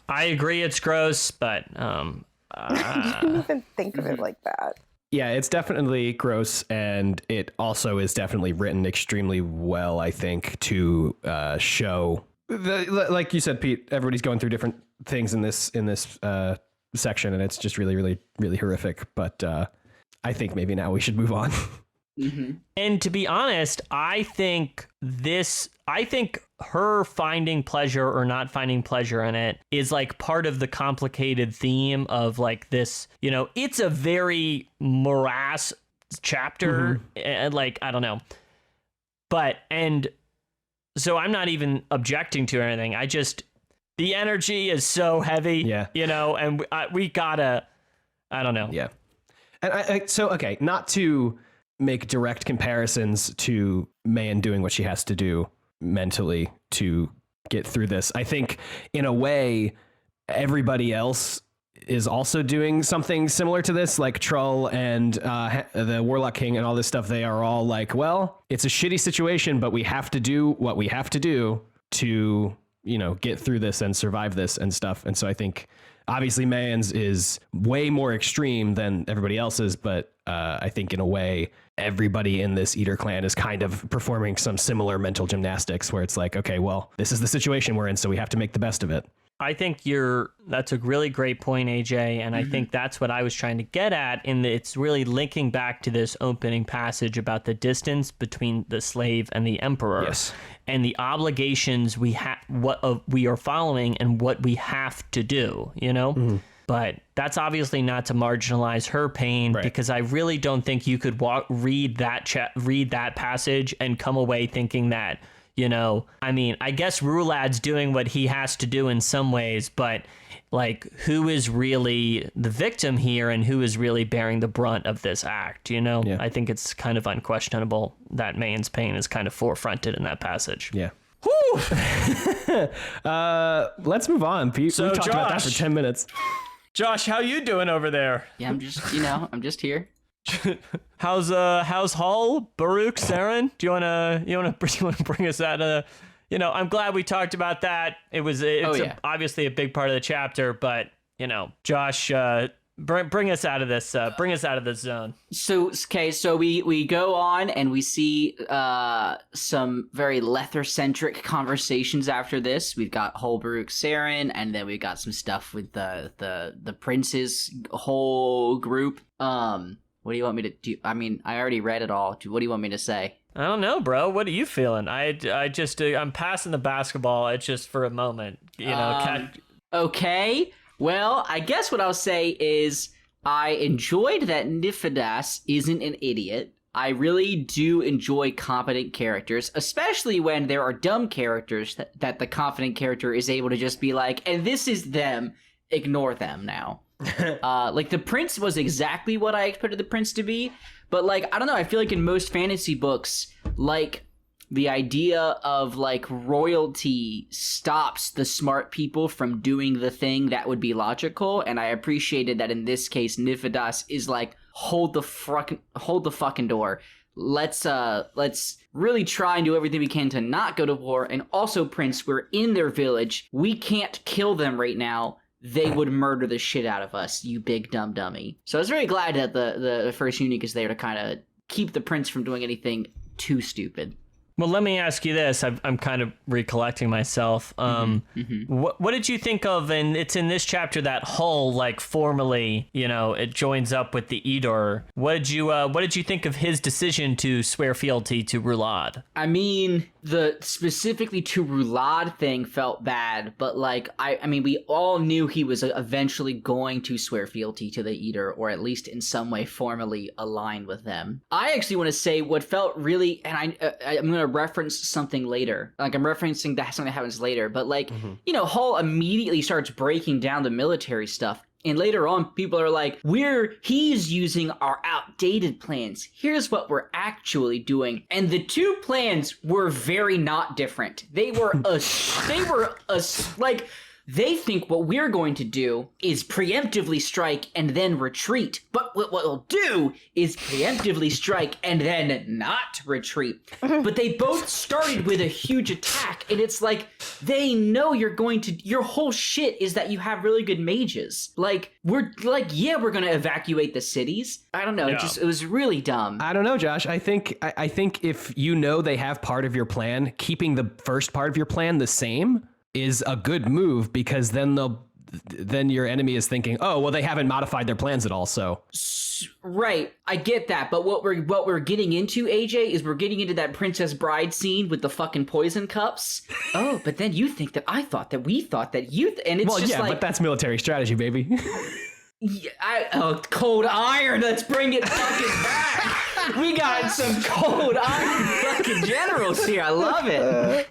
I agree it's gross, but I didn't even think of it like that. Yeah, it's definitely gross, and it also is definitely written extremely well, I think, to show like you said, Pete, everybody's going through different things in this section, and it's just really, really, really horrific. But I think maybe now we should move on. And to be honest, I think her finding pleasure or not finding pleasure in it is like part of the complicated theme of like this, you know, it's a very morass chapter, and like, I don't know. But, and so I'm not even objecting to anything. The energy is so heavy, you know, and we gotta, I don't know. Yeah. And so, okay, not to make direct comparisons to Mayen doing what she has to do mentally to get through this. I think in a way, everybody else is also doing something similar to this, like Trull and the Warlock King and all this stuff. They are all like, well, it's a shitty situation, but we have to do what we have to do to, you know, get through this and survive this and stuff. And so I think obviously Mayen's is way more extreme than everybody else's, but I think in a way, everybody in this Edur clan is kind of performing some similar mental gymnastics where it's like, okay, well, this is the situation we're in, so we have to make the best of it. I think that's a really great point, AJ, and I think that's what I was trying to get at, it's really linking back to this opening passage about the distance between the slave and the emperor. Yes. And the obligations we are following and what we have to do, you know? But that's obviously not to marginalize her pain, because I really don't think you could read that passage and come away thinking that, you know, I mean, I guess Rulad's doing what he has to do in some ways, but like, who is really the victim here and who is really bearing the brunt of this act, you know? I think it's kind of unquestionable that Mayen's pain is kind of forefronted in that passage. Yeah. Whew! Let's move on, Pete. So, We've talked about that for 10 minutes. Josh, how you doing over there? Yeah, I'm just here. How's Hull, Baruch, Saren? Do you wanna bring us out? You know, I'm glad we talked about that. It's obviously a big part of the chapter, but you know, Josh, bring us out of this. Bring us out of this zone. So we go on and we see some very Lether-centric conversations after this. We've got whole Baruch Saren, and then we got some stuff with the prince's whole group. What do you want me to do? I mean, I already read it all. What do you want me to say? I don't know, bro. What are you feeling? I'm passing the basketball. It's just for a moment, you know. Okay. Well, I guess what I'll say is I enjoyed that Nifidas isn't an idiot. I really do enjoy competent characters, especially when there are dumb characters that the confident character is able to just be like, and this is them, ignore them now. Like, the prince was exactly what I expected the prince to be, but, like, I don't know, I feel like in most fantasy books, like, the idea of, like, royalty stops the smart people from doing the thing that would be logical, and I appreciated that in this case, Nifedas is like, hold the fucking door. Let's really try and do everything we can to not go to war, and also, Prince, we're in their village. We can't kill them right now. They would murder the shit out of us, you big dumb dummy. So I was very glad that the first eunuch is there to kind of keep the prince from doing anything too stupid. Well, let me ask you this. I'm kind of recollecting myself. What did you think of, and it's in this chapter, that Hull, like, formally, you know, it joins up with the Edur. What did you think of his decision to swear fealty to Rulad? I mean, the specifically to Rulad thing felt bad, but, like, I mean, we all knew he was eventually going to swear fealty to the Edur, or at least in some way formally align with them. I actually want to say what felt really, and I'm going to reference something later. Like, I'm referencing that something that happens later, but, like, you know, Hull immediately starts breaking down the military stuff. And later on, people are like, he's using our outdated plans. Here's what we're actually doing. And the two plans were very not different. They think what we're going to do is preemptively strike and then retreat. But what we'll do is preemptively strike and then not retreat. But they both started with a huge attack, and it's like, they know your whole shit is that you have really good mages. Like, we're going to evacuate the cities. I don't know. Yeah. It was really dumb. I don't know, Josh. I think if you know they have part of your plan, keeping the first part of your plan the same is a good move, because then your enemy is thinking, oh, well, they haven't modified their plans at all, so. Right, I get that, but what we're getting into, AJ, is we're getting into that Princess Bride scene with the fucking poison cups. Oh, but then you think that I thought that we thought that you, and it's just like, but that's military strategy, baby. Yeah, cold iron. Let's bring it fucking back. We got some cold iron fucking generals here. I love it.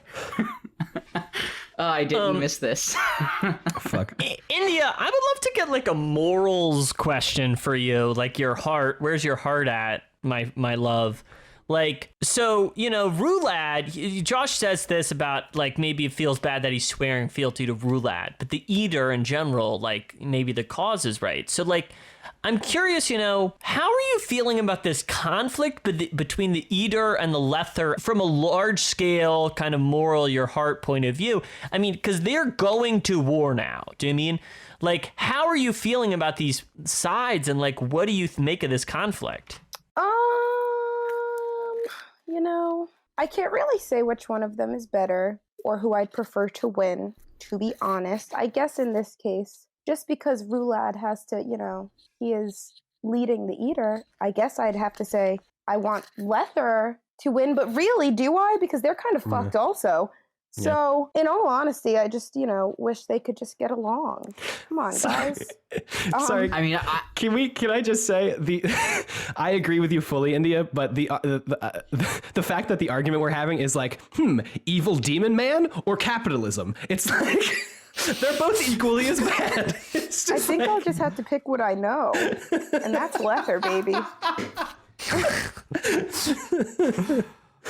Oh, I didn't miss this. Fuck. India, I would love to get, like, a morals question for you. Like, your heart. Where's your heart at, my love? Like, so, you know, Rulad, Josh says this about, like, maybe it feels bad that he's swearing fealty to Rulad, but the Edur in general, like, maybe the cause is right. So, like, I'm curious, you know, how are you feeling about this conflict between the Edur and the Lether from a large scale kind of moral, your heart point of view? I mean, because they're going to war now. Do you mean? Like, how are you feeling about these sides, and, like, what do you make of this conflict? You know, I can't really say which one of them is better or who I'd prefer to win, to be honest. I guess in this case, just because Rulad has to, you know, he is leading the Edur, I guess I'd have to say I want Lether to win, but really, do I? Because they're kind of fucked also. So, in all honesty, I just, you know, wish they could just get along. Come on, guys. Sorry. I mean, can I just say I agree with you fully, India, but the fact that the argument we're having is like, evil demon man or capitalism? It's like, they're both equally as bad. It's just I think I'll just have to pick what I know, and that's Lether, baby.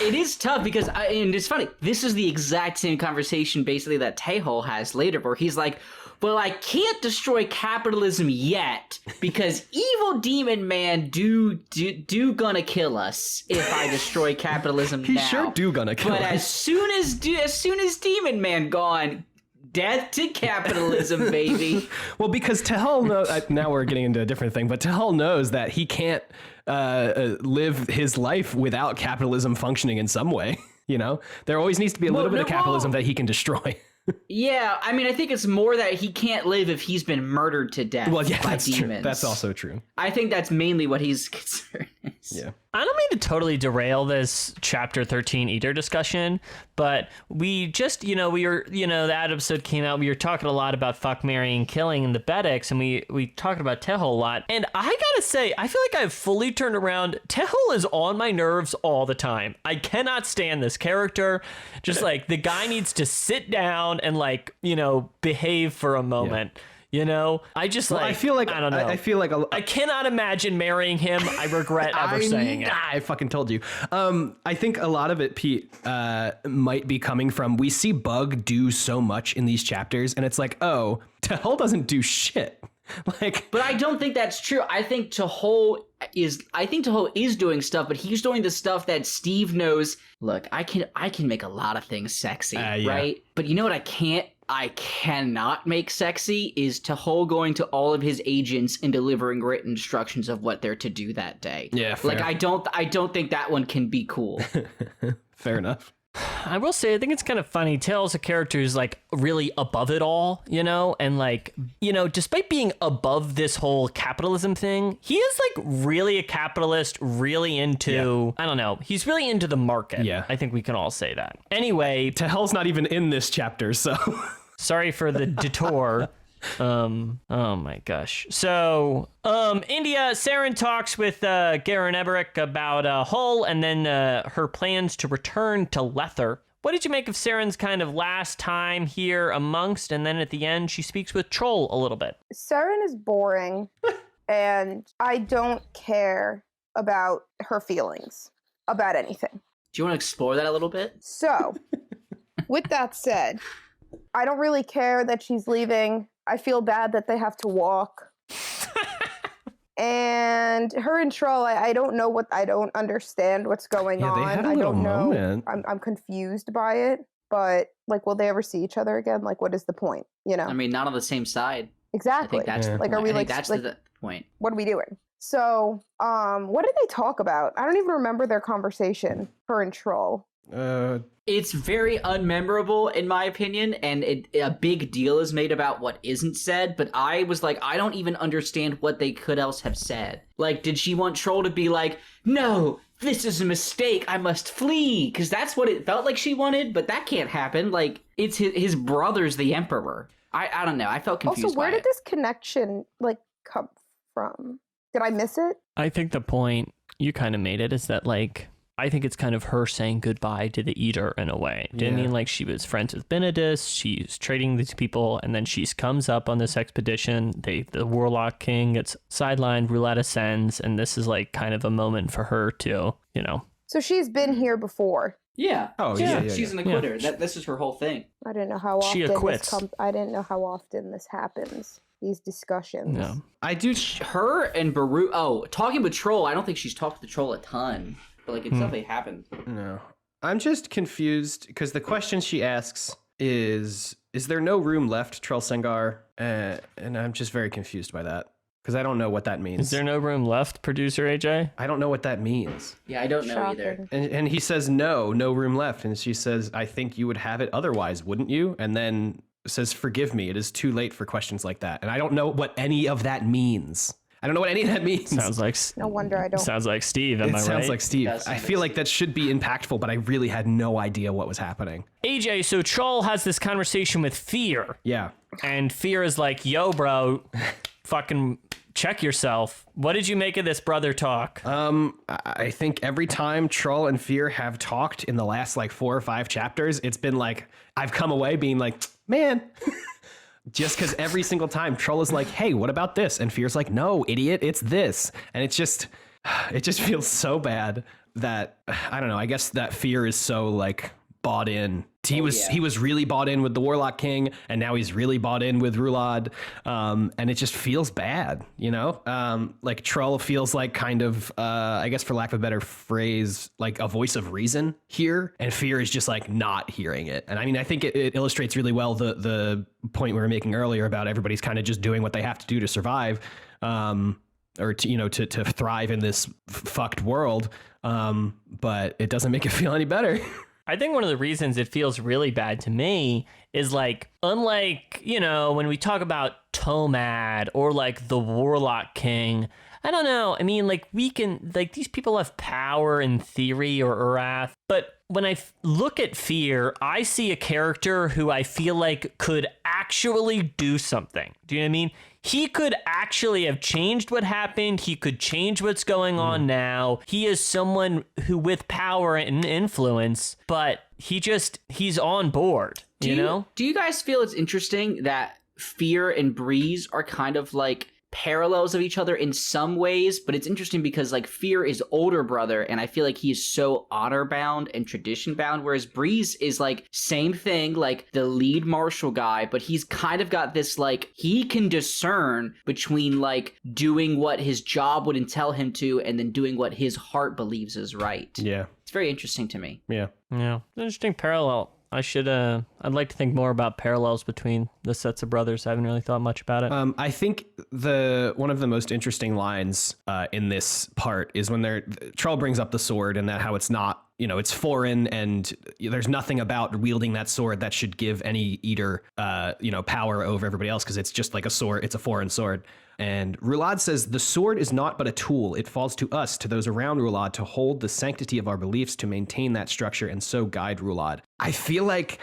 It is tough because, and it's funny, this is the exact same conversation basically that Tehol has later, where he's like, well, I can't destroy capitalism yet because evil demon man do gonna kill us if I destroy capitalism now. He sure do gonna kill us. But as soon as demon man gone, death to capitalism, baby. Well, because Tehol knows, now we're getting into a different thing, but Tehol knows that he can't live his life without capitalism functioning in some way. You know, there always needs to be a little bit of capitalism that he can destroy. Yeah, I mean, I think it's more that he can't live if he's been murdered to death by that's demons. True. That's also true. I think that's mainly what he's concerned. Yeah. I don't mean to totally derail this chapter 13 Edur discussion, but we just, we were, that episode came out, we were talking a lot about fuck, marrying, killing in the Bedics, and we talked about Tehol a lot. And I gotta say, I feel like I've fully turned around. Tehol is on my nerves all the time. I cannot stand this character. Just like, the guy needs to sit down and behave for a moment. Yeah. I just I feel like I don't know. I feel like I cannot imagine marrying him. I regret ever saying it. I fucking told you. I think a lot of it, Pete, might be coming from we see Bug do so much in these chapters, and it's like, oh, Tehol doesn't do shit. But I don't think that's true. I think Tehol is doing stuff, but he's doing the stuff that Steve knows. Look, I can make a lot of things sexy, right? But you know what I cannot make sexy is Tehol going to all of his agents and delivering written instructions of what they're to do that day. Yeah, fair. Like I don't think that one can be cool. Fair enough. I will say, I think it's kind of funny. Tails, a character who's really above it all, and despite being above this whole capitalism thing, he is really a capitalist, really into, I don't know, he's really into the market. Yeah. I think we can all say that. Anyway. Tehel's not even in this chapter, so. Sorry for the detour. Oh my gosh. So, India, Saren talks with Garen Eberick about Hull and then her plans to return to Lether. What did you make of Saren's kind of last time here amongst, and then at the end she speaks with Troll a little bit? Saren is boring, and I don't care about her feelings about anything. Do you want to explore that a little bit? So, with that said, I don't really care that she's leaving. I feel bad that they have to walk. And her and Troll, I don't understand what's going on. They had a little moment. I'm confused by it. But will they ever see each other again? What is the point? I mean, not on the same side. Exactly. I think that's the point. Are we that's the point. What are we doing? So, what did they talk about? I don't even remember their conversation, her and Troll. It's very unmemorable in my opinion, and a big deal is made about what isn't said, but I was like, I don't even understand what they could else have said. Did she want Troll to be like, no, this is a mistake, I must flee? Because that's what it felt like she wanted, but that can't happen. It's his brother's the Emperor. I don't know, I felt confused. Also, where did this connection come from? Did I miss it? I think the point, you kind of made it, is that I think it's kind of her saying goodbye to the Edur in a way. Didn't mean she was friends with Benedis, she's trading these people, and then she comes up on this expedition. The Warlock King gets sidelined, Roulette ascends, and this is kind of a moment for her to, So she's been here before. Yeah. Oh, yeah. She's an acquitter. This is her whole thing. I didn't know how often she acquits. I didn't know how often this happens. These discussions. No. I do. Her and Baru. Oh, talking with Troll. I don't think she's talked to Troll a ton. But it's definitely happened. No. I'm just confused because the question she asks is there no room left, Troll Sengar? And I'm just very confused by that because I don't know what that means. Is there no room left, producer AJ? I don't know what that means. Yeah, I don't know either. And he says, no room left. And she says, I think you would have it otherwise, wouldn't you? And then says, forgive me, it is too late for questions like that. And I don't know what any of that means. I don't know what any of that means. Sounds like no wonder I don't. Sounds like Steve. Am I right? It sounds like Steve. I feel like that should be impactful, but I really had no idea what was happening. AJ, so Troll has this conversation with Fear. Yeah. And Fear is like, yo, bro, fucking check yourself. What did you make of this brother talk? I think every time Troll and Fear have talked in the last 4 or 5 chapters, it's been I've come away being man. Just because every single time Troll is like, hey, what about this? And Fear's like, no, idiot, it's this. And it just feels so bad that, I don't know, I guess that Fear is so bought in. He was really bought in with the Warlock King, and now he's really bought in with Rulad. And it just feels bad, Troll feels kind of, I guess for lack of a better phrase, a voice of reason here, and Fear is just not hearing it. And I mean, I think it illustrates really well the point we were making earlier about everybody's kind of just doing what they have to do to survive, or to thrive in this fucked world. But it doesn't make it feel any better. I think one of the reasons it feels really bad to me is unlike, when we talk about Tomad or the Warlock King, I don't know. I mean, like, we can, like, these people have power in theory or Urath, but when I look at Fear, I see a character who I feel like could actually do something. Do you know what I mean? He could actually have changed what happened. He could change what's going on now. He is someone who with power and influence, but he's on board, you know? Do you guys feel it's interesting that Fear and Breeze are kind of like parallels of each other in some ways, but it's interesting because like Fear is older brother, and I feel like he is so honor bound and tradition bound, whereas Breeze is like same thing, like the lead martial guy, but he's kind of got this like he can discern between like doing what his job would entail him to and then doing what his heart believes is right. Yeah. It's very interesting to me. Yeah. Interesting parallel. I'd like to think more about parallels between the sets of brothers. I haven't really thought much about it. I think one of the most interesting lines in this part is when Trull brings up the sword and that how it's not, it's foreign and there's nothing about wielding that sword that should give any eater, power over everybody else because it's just like a sword. It's a foreign sword. And Rulad says, the sword is not but a tool. It falls to us, to those around Rulad, to hold the sanctity of our beliefs, to maintain that structure, and so guide Rulad. I feel like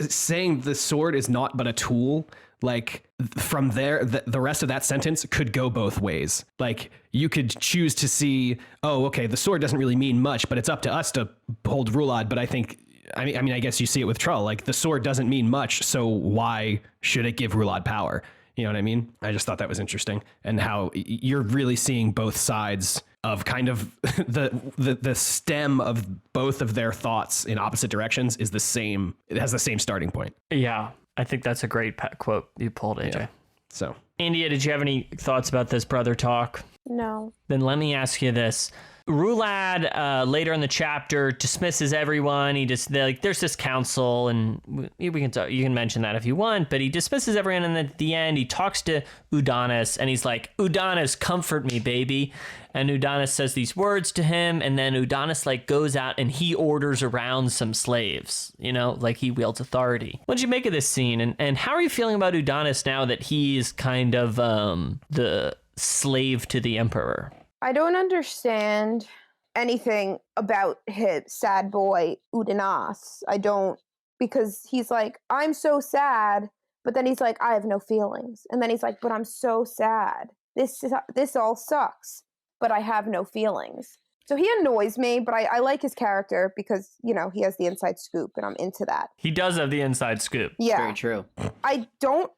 saying the sword is not but a tool, like from there, the rest of that sentence could go both ways. Like you could choose to see, oh, okay, the sword doesn't really mean much, but it's up to us to hold Rulad. But I guess you see it with Trull, like the sword doesn't mean much, so why should it give Rulad power? You know what I mean? I just thought that was interesting, and how you're really seeing both sides of kind of the stem of both of their thoughts in opposite directions is the same. It has the same starting point. Yeah, I think that's a great quote you pulled, AJ. Yeah. So, India, did you have any thoughts about this brother talk? No. Then let me ask you this. Rulad, later in the chapter, dismisses everyone. There's this council, and you can mention that if you want, but he dismisses everyone, and at the end, he talks to Udonis, and he's like, Udonis, comfort me, baby. And Udonis says these words to him, and then Udonis, goes out, and he orders around some slaves, like he wields authority. What did you make of this scene, and how are you feeling about Udonis now that he's kind of the slave to the Emperor? I don't understand anything about his sad boy Udonis. I don't, because he's like, I'm so sad, but then he's like, I have no feelings. And then he's like, but I'm so sad. This all sucks, but I have no feelings. So he annoys me, but I like his character because, he has the inside scoop and I'm into that. He does have the inside scoop. Yeah. Very true. I don't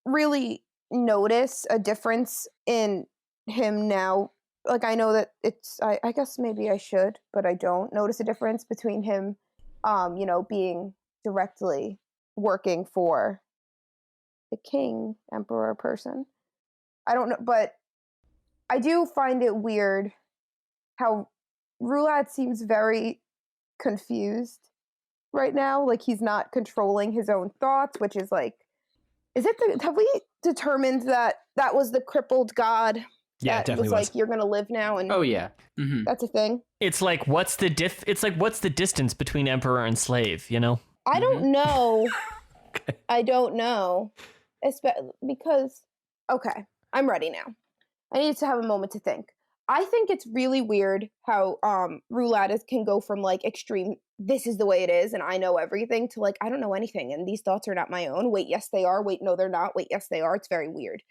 really notice a difference in him now. Like, I know that I guess maybe I should, but I don't notice a difference between him, being directly working for the king, emperor person. I don't know, but I do find it weird how Rulad seems very confused right now. Like, he's not controlling his own thoughts, which is like, have we determined that was the crippled god? Yeah, it definitely was. Like, you're gonna live now, and oh yeah, that's a thing. It's like, what's the distance between emperor and slave? I don't know. Okay. I don't know, because okay, I'm ready now. I need to have a moment to think. I think it's really weird how Rulad can go from like extreme, this is the way it is, and I know everything, to like, I don't know anything, and these thoughts are not my own. Wait, yes they are. Wait, no they're not. Wait, yes they are. It's very weird.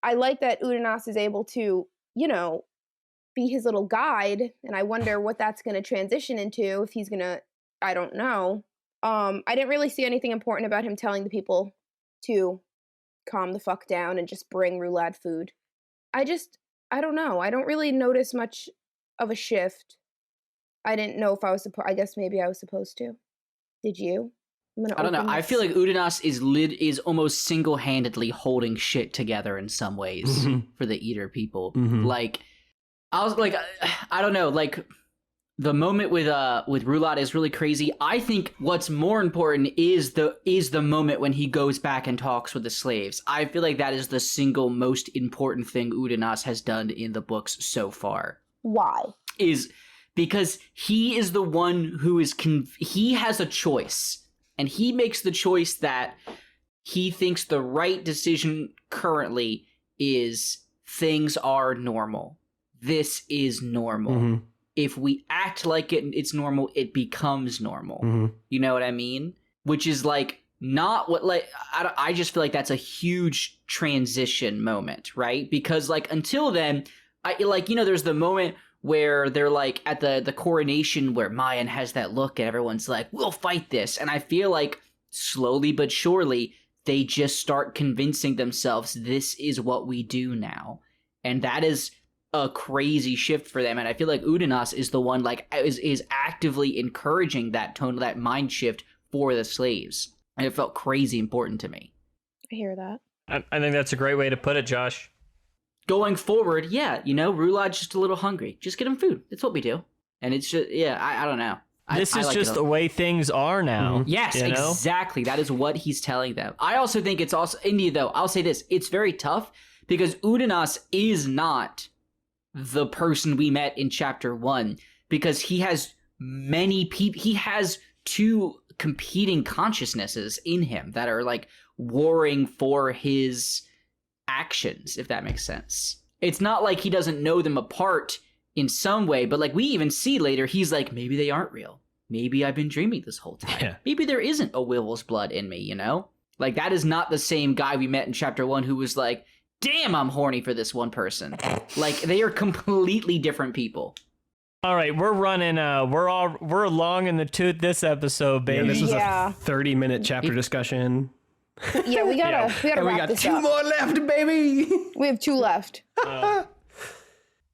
I like that Udonis is able to, be his little guide, and I wonder what that's going to transition into, if he's going to, I don't know. I didn't really see anything important about him telling the people to calm the fuck down and just bring Rulad food. I don't know. I don't really notice much of a shift. I didn't know if I was I guess maybe I was supposed to. Did you? I don't know. I feel like Udonis is almost single-handedly holding shit together in some ways for the Eater people. Mm-hmm. Like, I was like, I don't know. Like, the moment with Rulad is really crazy. I think what's more important is the moment when he goes back and talks with the slaves. I feel like that is the single most important thing Udonis has done in the books so far. Why? Is because he is the one who is he has a choice. And he makes the choice that he thinks the right decision currently is things are normal. this is normal. Mm-hmm. If we act like it's normal, it becomes normal. Mm-hmm. You know what I mean? Which is like not what like I just feel like that's a huge transition moment, right? Because like until then, there's the moment where they're like at the coronation where Mayen has that look and everyone's like, we'll fight this. And I feel like slowly but surely they just start convincing themselves this is what we do now. And that is a crazy shift for them. And I feel like Udanas is the one like is actively encouraging that tone, that mind shift for the slaves. And it felt crazy important to me. I hear that. I think that's a great way to put it, Josh. Going forward, yeah, Rulad's just a little hungry. Just get him food. It's what we do. And it's just, yeah, I don't know. This is like just the way things are now. Mm-hmm. Yes, exactly. That is what he's telling them. I also think it's also, India though, I'll say this, it's very tough because Udanas is not the person we met in chapter 1 because he has many people, he has two competing consciousnesses in him that are like warring for his actions, if that makes sense. It's not like he doesn't know them apart in some way, but like we even see later, he's like, maybe they aren't real. Maybe I've been dreaming this whole time. Yeah. Maybe there isn't a Will's blood in me, Like that is not the same guy we met in chapter 1 who was like, damn, I'm horny for this one person. Like they are completely different people. All right, we're running. We're long in the tooth this episode, baby. Yeah, this was a 30-minute chapter discussion. Yeah, we gotta And we wrap got this 2 up. more left, baby. We have 2 left.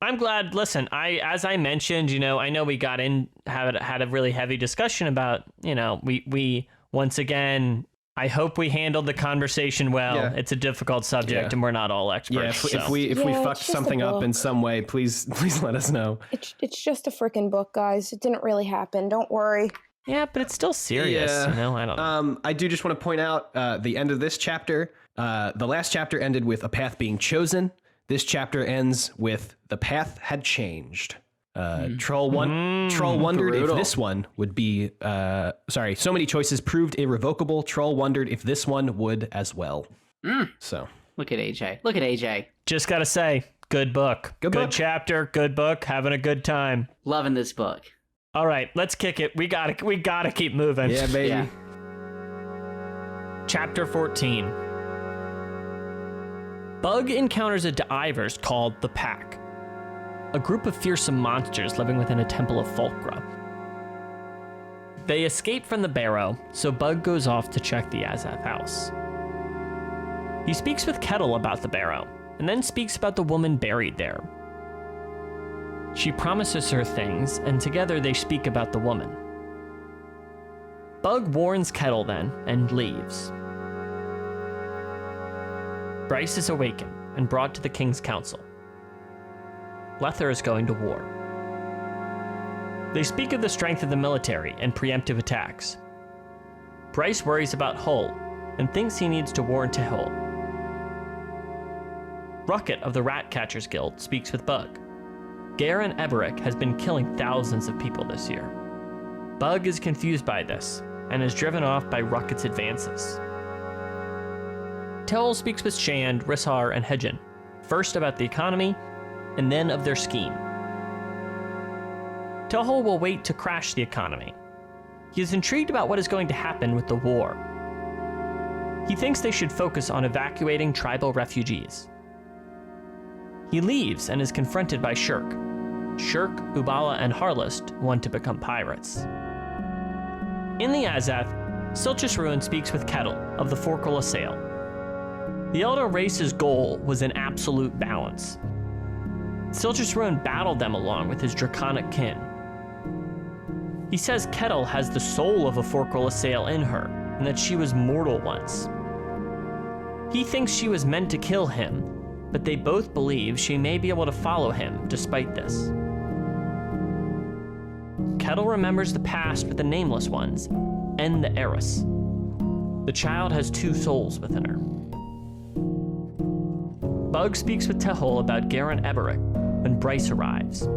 I'm glad. Listen, as I mentioned, I know we got had a really heavy discussion about, we once again. I hope we handled the conversation well. Yeah. It's a difficult subject, and we're not all experts. Yeah, if we fucked just a something up book. in some way, please let us know. It's just a freaking book, guys. It didn't really happen. Don't worry. Yeah, but it's still serious. Yeah. I don't know. I do just want to point out the end of this chapter. The last chapter ended with a path being chosen. This chapter ends with the path had changed. Troll wondered brutal. if this one would be. So many choices proved irrevocable. Troll wondered if this one would as well. So Look at AJ. Just gotta say, good book. Good book. Chapter. Good book. Having a good time. Loving this book. All right, let's kick it. We gotta keep moving. yeah, baby. Yeah. Chapter 14. Bug encounters a divers called the Pack, a group of fearsome monsters living within a temple of Fulcra. They escape from the barrow, so Bug goes off to check the Azath house. He speaks with Kettle about the barrow, and then speaks about the woman buried there. She promises her things, and together they speak about the woman. Bug warns Kettle then, and leaves. Bryce is awakened and brought to the King's Council. Lether is going to war. They speak of the strength of the military and preemptive attacks. Bryce worries about Hull and thinks he needs to warn Tehol. Rucket of the Ratcatchers Guild speaks with Bug. Garen Eberic has been killing thousands of people this year. Bug is confused by this and is driven off by Rucket's advances. Tehol speaks with Shand, Rishar, and Hedgen, first about the economy, and then of their scheme. Tehol will wait to crash the economy. He is intrigued about what is going to happen with the war. He thinks they should focus on evacuating tribal refugees. He leaves and is confronted by Shirk. Shirk, Ubala, and Harlist want to become pirates. In the Azath, Silchus Ruin speaks with Kettle of the Forkal Assail. The Elder race's goal was an absolute balance. Silchus Ruin battled them along with his draconic kin. He says Kettle has the soul of a Forkal Assail in her, and that she was mortal once. He thinks she was meant to kill him, but they both believe she may be able to follow him despite this. Kettle remembers the past with the Nameless Ones and the Eris. The child has 2 souls within her. Bug speaks with Tehol about Garen Eberic when Bryce arrives.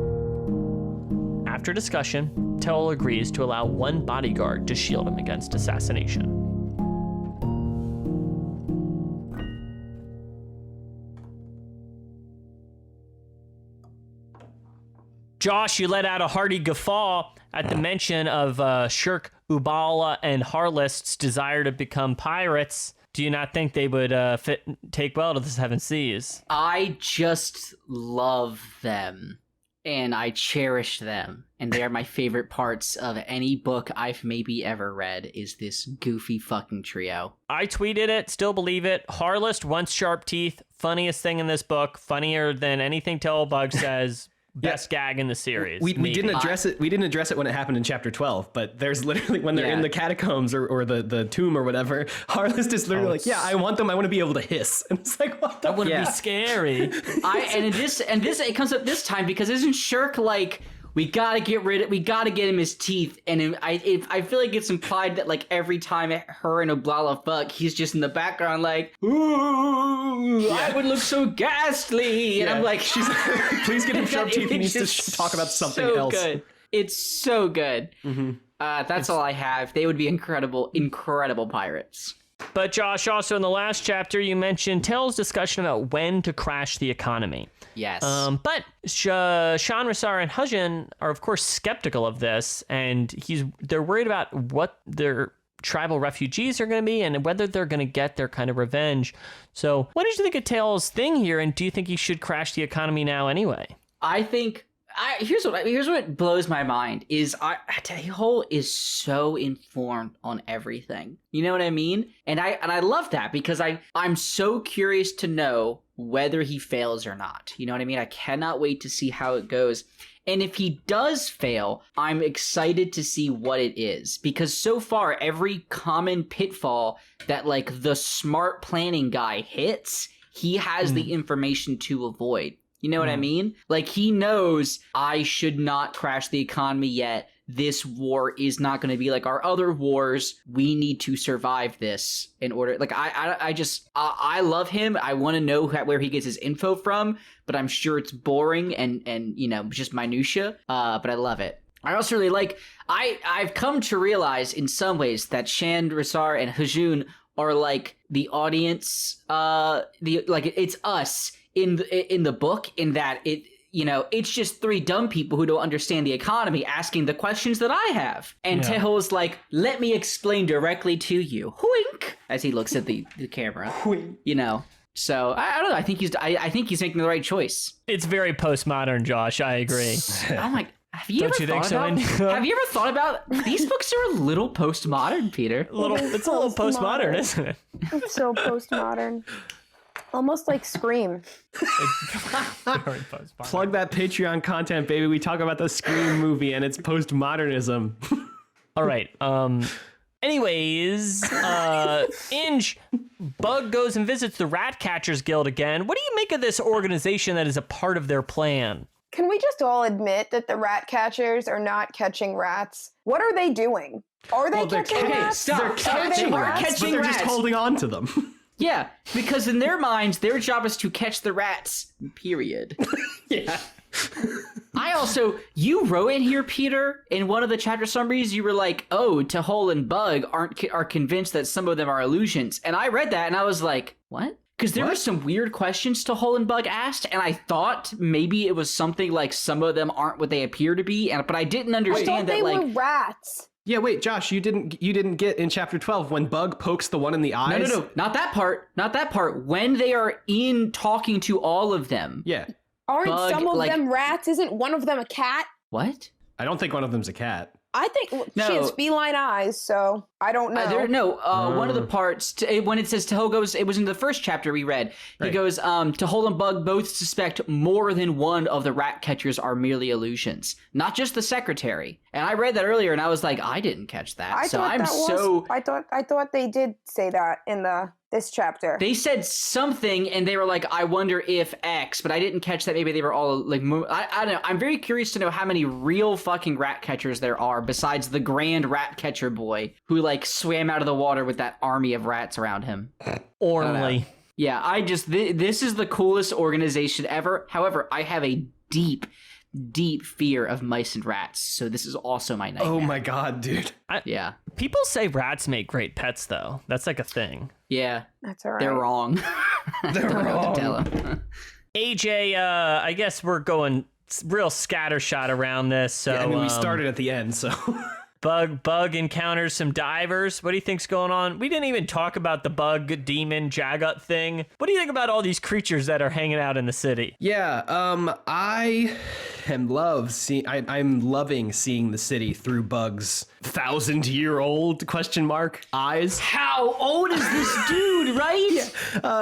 After discussion, Tehol agrees to allow 1 bodyguard to shield him against assassination. Josh, you let out a hearty guffaw at the mention of Shirk, Ubala, and Harlist's desire to become pirates. Do you not think they would take well to the Seven Seas? I just love them, and I cherish them, and they are my favorite parts of any book I've maybe ever read, is this goofy fucking trio. I tweeted it, still believe it. Harlist, once sharp teeth, funniest thing in this book, funnier than anything Tellbug says. Best gag in the series. We didn't address it. We didn't address it when it happened in chapter 12. But there's literally when they're in the catacombs or the tomb or whatever, Harlist is literally like, "Yeah, I want them. I want to be able to hiss." And it's like, what the? I want to be scary. It comes up this time because isn't Shirk like, we gotta get him his teeth, and I feel like it's implied that like every time her and Oblala fuck, he's just in the background like, ooh, I would look so ghastly, and I'm like, she's like, please get him sharp teeth. He needs to talk about something else. Good. It's so good. Mm-hmm. That's all I have. They would be incredible pirates. But Josh, also in the last chapter, you mentioned Tell's discussion about when to crash the economy. Yes. But Shanrasar and Hujin are, of course, skeptical of this, and they're worried about what their tribal refugees are going to be and whether they're going to get their kind of revenge. So what did you think of Tell's thing here, and do you think he should crash the economy now anyway? I think... here's what blows my mind is Taeho is so informed on everything. You know what I mean? And I love that because I'm so curious to know whether he fails or not. You know what I mean? I cannot wait to see how it goes. And if he does fail, I'm excited to see what it is, because so far every common pitfall that like the smart planning guy hits, he has the information to avoid. You know what I mean? Like, he knows I should not crash the economy yet. This war is not going to be like our other wars. We need to survive this in order. Like, I love him. I want to know where he gets his info from, but I'm sure it's boring and you know, just minutia. But I love it. I also really like, I've come to realize in some ways that Shanrasar and Hujun are like the audience, it's us in the book, in that it's just three dumb people who don't understand the economy asking the questions that I have. And Taeho's like, let me explain directly to you. Wink! As he looks at the camera. Wink. You know. So I don't know. I think he's making the right choice. It's very postmodern, Josh. I agree. Oh my. Have you ever thought about these books are a little postmodern, Peter? It's a little postmodern, isn't it? It's so postmodern. Almost like Scream. Plug that Patreon content, baby. We talk about the Scream movie and its postmodernism. All right. Anyways, Inge, Bug goes and visits the Rat Catchers Guild again. What do you make of this organization that is a part of their plan? Can we just all admit that the rat catchers are not catching rats? What are they doing? Are they catching rats? They're catching rats, but they're just holding on to them. Yeah, because in their minds, their job is to catch the rats, period. Yeah. You wrote in here, Peter, in one of the chapter summaries, you were like, oh, Tahol and Bug are convinced that some of them are illusions. And I read that and I was like, what? Because there were some weird questions Tahol and Bug asked, and I thought maybe it was something like some of them aren't what they appear to be, but I didn't understand that, like... they were rats. Yeah, wait, Josh, you didn't get in chapter 12 when Bug pokes the one in the eyes? No, not that part. Not that part. When they are in talking to all of them. Yeah. Aren't Bug, some of them rats? Isn't one of them a cat? What? I don't think one of them's a cat. I think she has feline eyes, so I don't know. One of the parts, when it says Taho goes, it was in the first chapter we read. He goes, Tahol and Bug both suspect more than one of the rat catchers are merely illusions, not just the secretary. And I read that earlier, and I was like, I didn't catch that. I thought they did say that in this chapter. They said something, and they were like, I wonder if X, but I didn't catch that. Maybe they were all like, I don't know. I'm very curious to know how many real fucking rat catchers there are besides the grand rat catcher boy who like swam out of the water with that army of rats around him. Ormley. Yeah, this is the coolest organization ever. However, I have a deep fear of mice and rats, so this is also my nightmare. Oh my god, dude. Yeah. People say rats make great pets, though. That's like a thing. Yeah. That's all right. They're wrong. They're wrong. Tell them. AJ, I guess we're going real scattershot around this. So I mean, we started at the end, so. Bug encounters some divers. What do you think's going on? We didn't even talk about the bug demon Jagut thing. What do you think about all these creatures that are hanging out in the city? Yeah, I'm loving seeing the city through Bug's 1,000-year-old eyes. How old is this dude, right?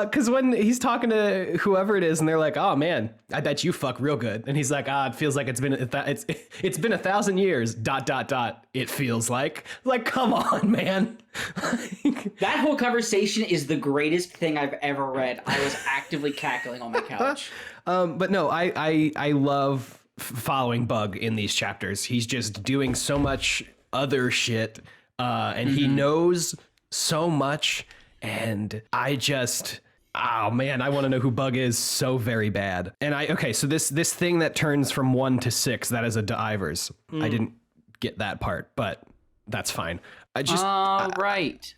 Because when he's talking to whoever it is, and they're like, "Oh man, I bet you fuck real good," and he's like, "It feels like it's been 1,000 years." ... It feels like come on, man. That whole conversation is the greatest thing I've ever read. I was actively cackling on my couch. But no, I love following Bug in these chapters. He's just doing so much other shit, and he knows so much, and I just. Oh man, I want to know who Bug is so very bad. And so this thing that turns from 1 to 6, that is a divers. I didn't get that part, but that's fine. Forgot to Ivers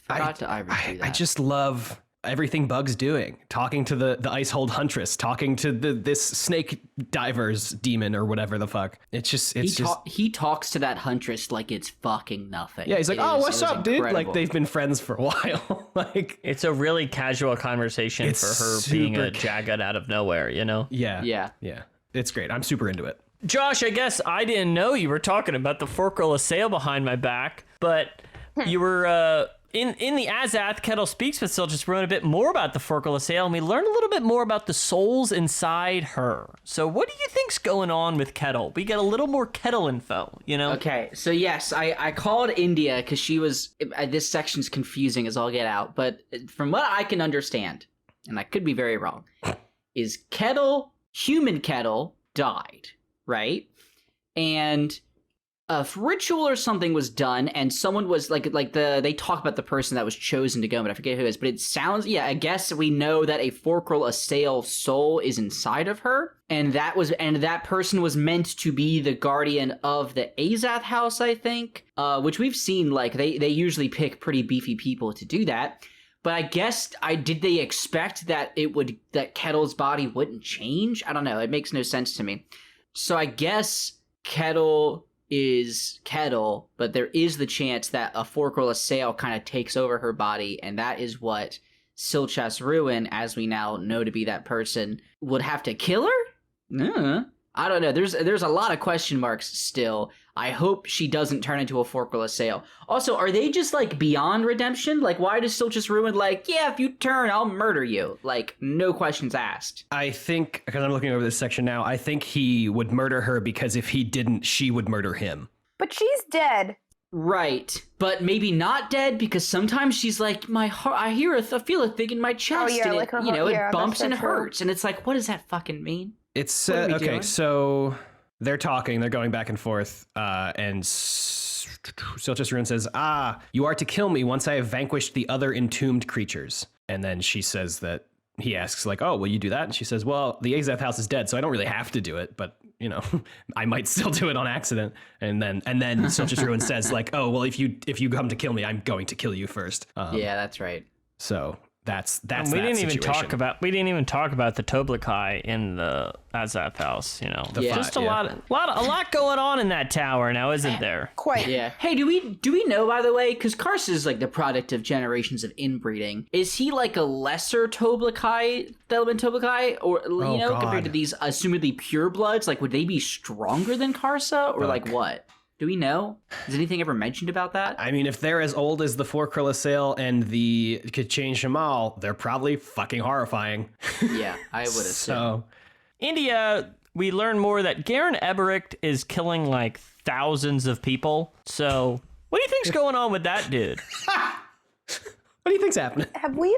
do that. I just love everything Bug's doing. Talking to the Icehold Huntress, talking to this snake divers demon or whatever the fuck. He talks to that Huntress like it's fucking nothing. Yeah, he's like, "Oh, what's up, dude?" Like they've been friends for a while. Like it's a really casual conversation for her being a Jagut out of nowhere, you know? Yeah. It's great. I'm super into it. Josh, I guess I didn't know you were talking about the Forkrola sail behind my back, but you were in the Azath. Kettle speaks with Still Just Ruin a bit more about the Forkrola sail, and we learned a little bit more about the souls inside her. So what do you think's going on with Kettle? We get a little more Kettle info, you know? Okay, so yes, I called India because she was, this section's confusing as all get out, but from what I can understand, and I could be very wrong, is human Kettle died. Right? And a ritual or something was done, and someone was they talk about the person that was chosen to go, but I forget who it is. But it sounds, I guess we know that a Forkrola sail soul is inside of her, and that person was meant to be the guardian of the Azath house, I think, which we've seen, like they usually pick pretty beefy people to do that. But I guess did they expect that that Kettle's body wouldn't change? I don't know. It makes no sense to me. So I guess Kettle is Kettle, but there is the chance that a Forkrola sail kind of takes over her body, and that is what Silchas Ruin, as we now know to be that person, would have to kill her? I don't know. There's a lot of question marks still. I hope she doesn't turn into a Forkrola sail. Also, are they just like beyond redemption? Like, why does Silchas Ruin if you turn, I'll murder you? Like, no questions asked. I think, because I'm looking over this section now, I think he would murder her because if he didn't, she would murder him. But she's dead. Right, but maybe not dead, because sometimes she's like, my heart, I feel a thing in my chest, and like it, it bumps and hurts, and it's like, what does that fucking mean? It's okay. So they're talking. They're going back and forth. And Silchas Ruin says, you are to kill me once I have vanquished the other entombed creatures." And then she says that he asks, like, "Oh, will you do that?" And she says, "Well, the Azath house is dead, so I don't really have to do it. But I might still do it on accident." And then Silchas Ruin says, like, "Oh, well, if you come to kill me, I'm going to kill you first." Yeah, that's right. So. That's we didn't even talk about the Toblakai in the Azath house, Just a lot going on in that tower now, isn't there? Quite. Yeah. Hey, do we know, by the way, because Karst is like the product of generations of inbreeding. Is he like a lesser Toblakai, Thelman Toblakai, or compared to these assumedly purebloods? Like, would they be stronger than Karsa, or like what? Do we know? Is anything ever mentioned about that? I mean, if they're as old as the Forkrola sail and the K'chain Shamal, they're probably fucking horrifying. Yeah, I would assume. So, India, we learn more that Garen Eberict is killing like thousands of people. So, what do you think's going on with that dude? What do you think's happening? Have we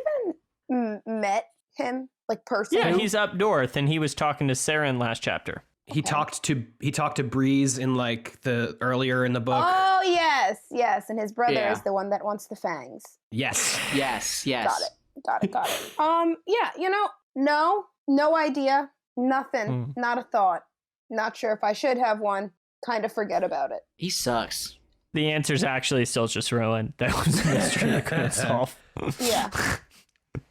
even met him, like, personally? Yeah, he's up north, and he was talking to Saren last chapter. He talked to Breeze in like the earlier in the book. Oh yes, and his brother is the one that wants the fangs. Yes. Got it. No idea, nothing, not a thought. Not sure if I should have one. Kind of forget about it. He sucks. The answer's actually still just ruined. That was a mystery I couldn't solve. Yeah,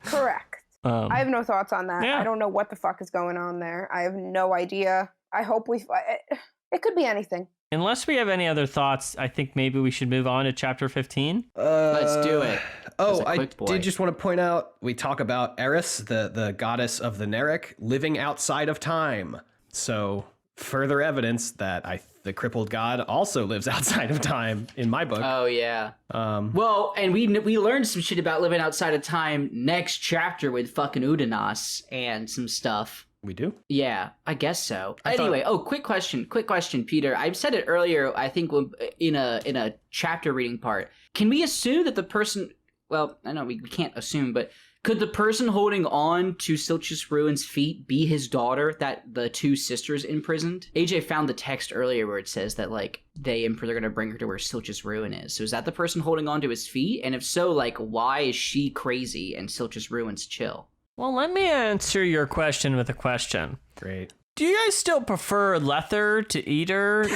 correct. I have no thoughts on that. Yeah. I don't know what the fuck is going on there. I have no idea. I hope it could be anything. Unless we have any other thoughts, I think maybe we should move on to chapter 15. Let's do it. Oh, I did just want to point out, we talk about Eris, the goddess of the Nerek, living outside of time. So further evidence that the crippled god also lives outside of time in my book. Oh, yeah. Well, and we learned some shit about living outside of time next chapter with fucking Udanas and some stuff. We do? Yeah, I guess so. Anyway, quick question, Peter. I said it earlier, I think in a chapter reading part. Can we assume that the person, well, I know we can't assume, but could the person holding on to Silchus Ruin's feet be his daughter that the two sisters imprisoned? AJ found the text earlier where it says that, like, they're going to bring her to where Silchus Ruin is. So is that the person holding on to his feet? And if so, like, why is she crazy and Silchus Ruin's chill? Well, let me answer your question with a question. Great. Do you guys still prefer Lether to Edur,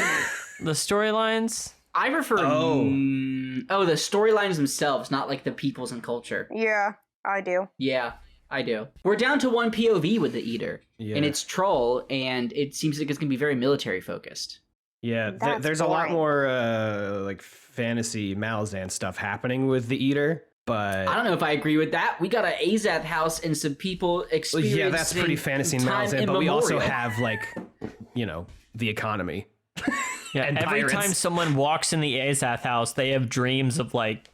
the storylines? I prefer... the storylines themselves, not like the peoples and culture. Yeah, I do. Yeah, I do. We're down to one POV with the Edur, and it's Troll, and it seems like it's going to be very military focused. Yeah, there's a lot more like fantasy Malazan stuff happening with the Edur. But I don't know if I agree with that. We got an Azath house and some people experiencing. Yeah, that's pretty fantasy Malazan, but we also have, like, the economy. Yeah, and every pirates. time someone walks in the Azath house, they have dreams of, like...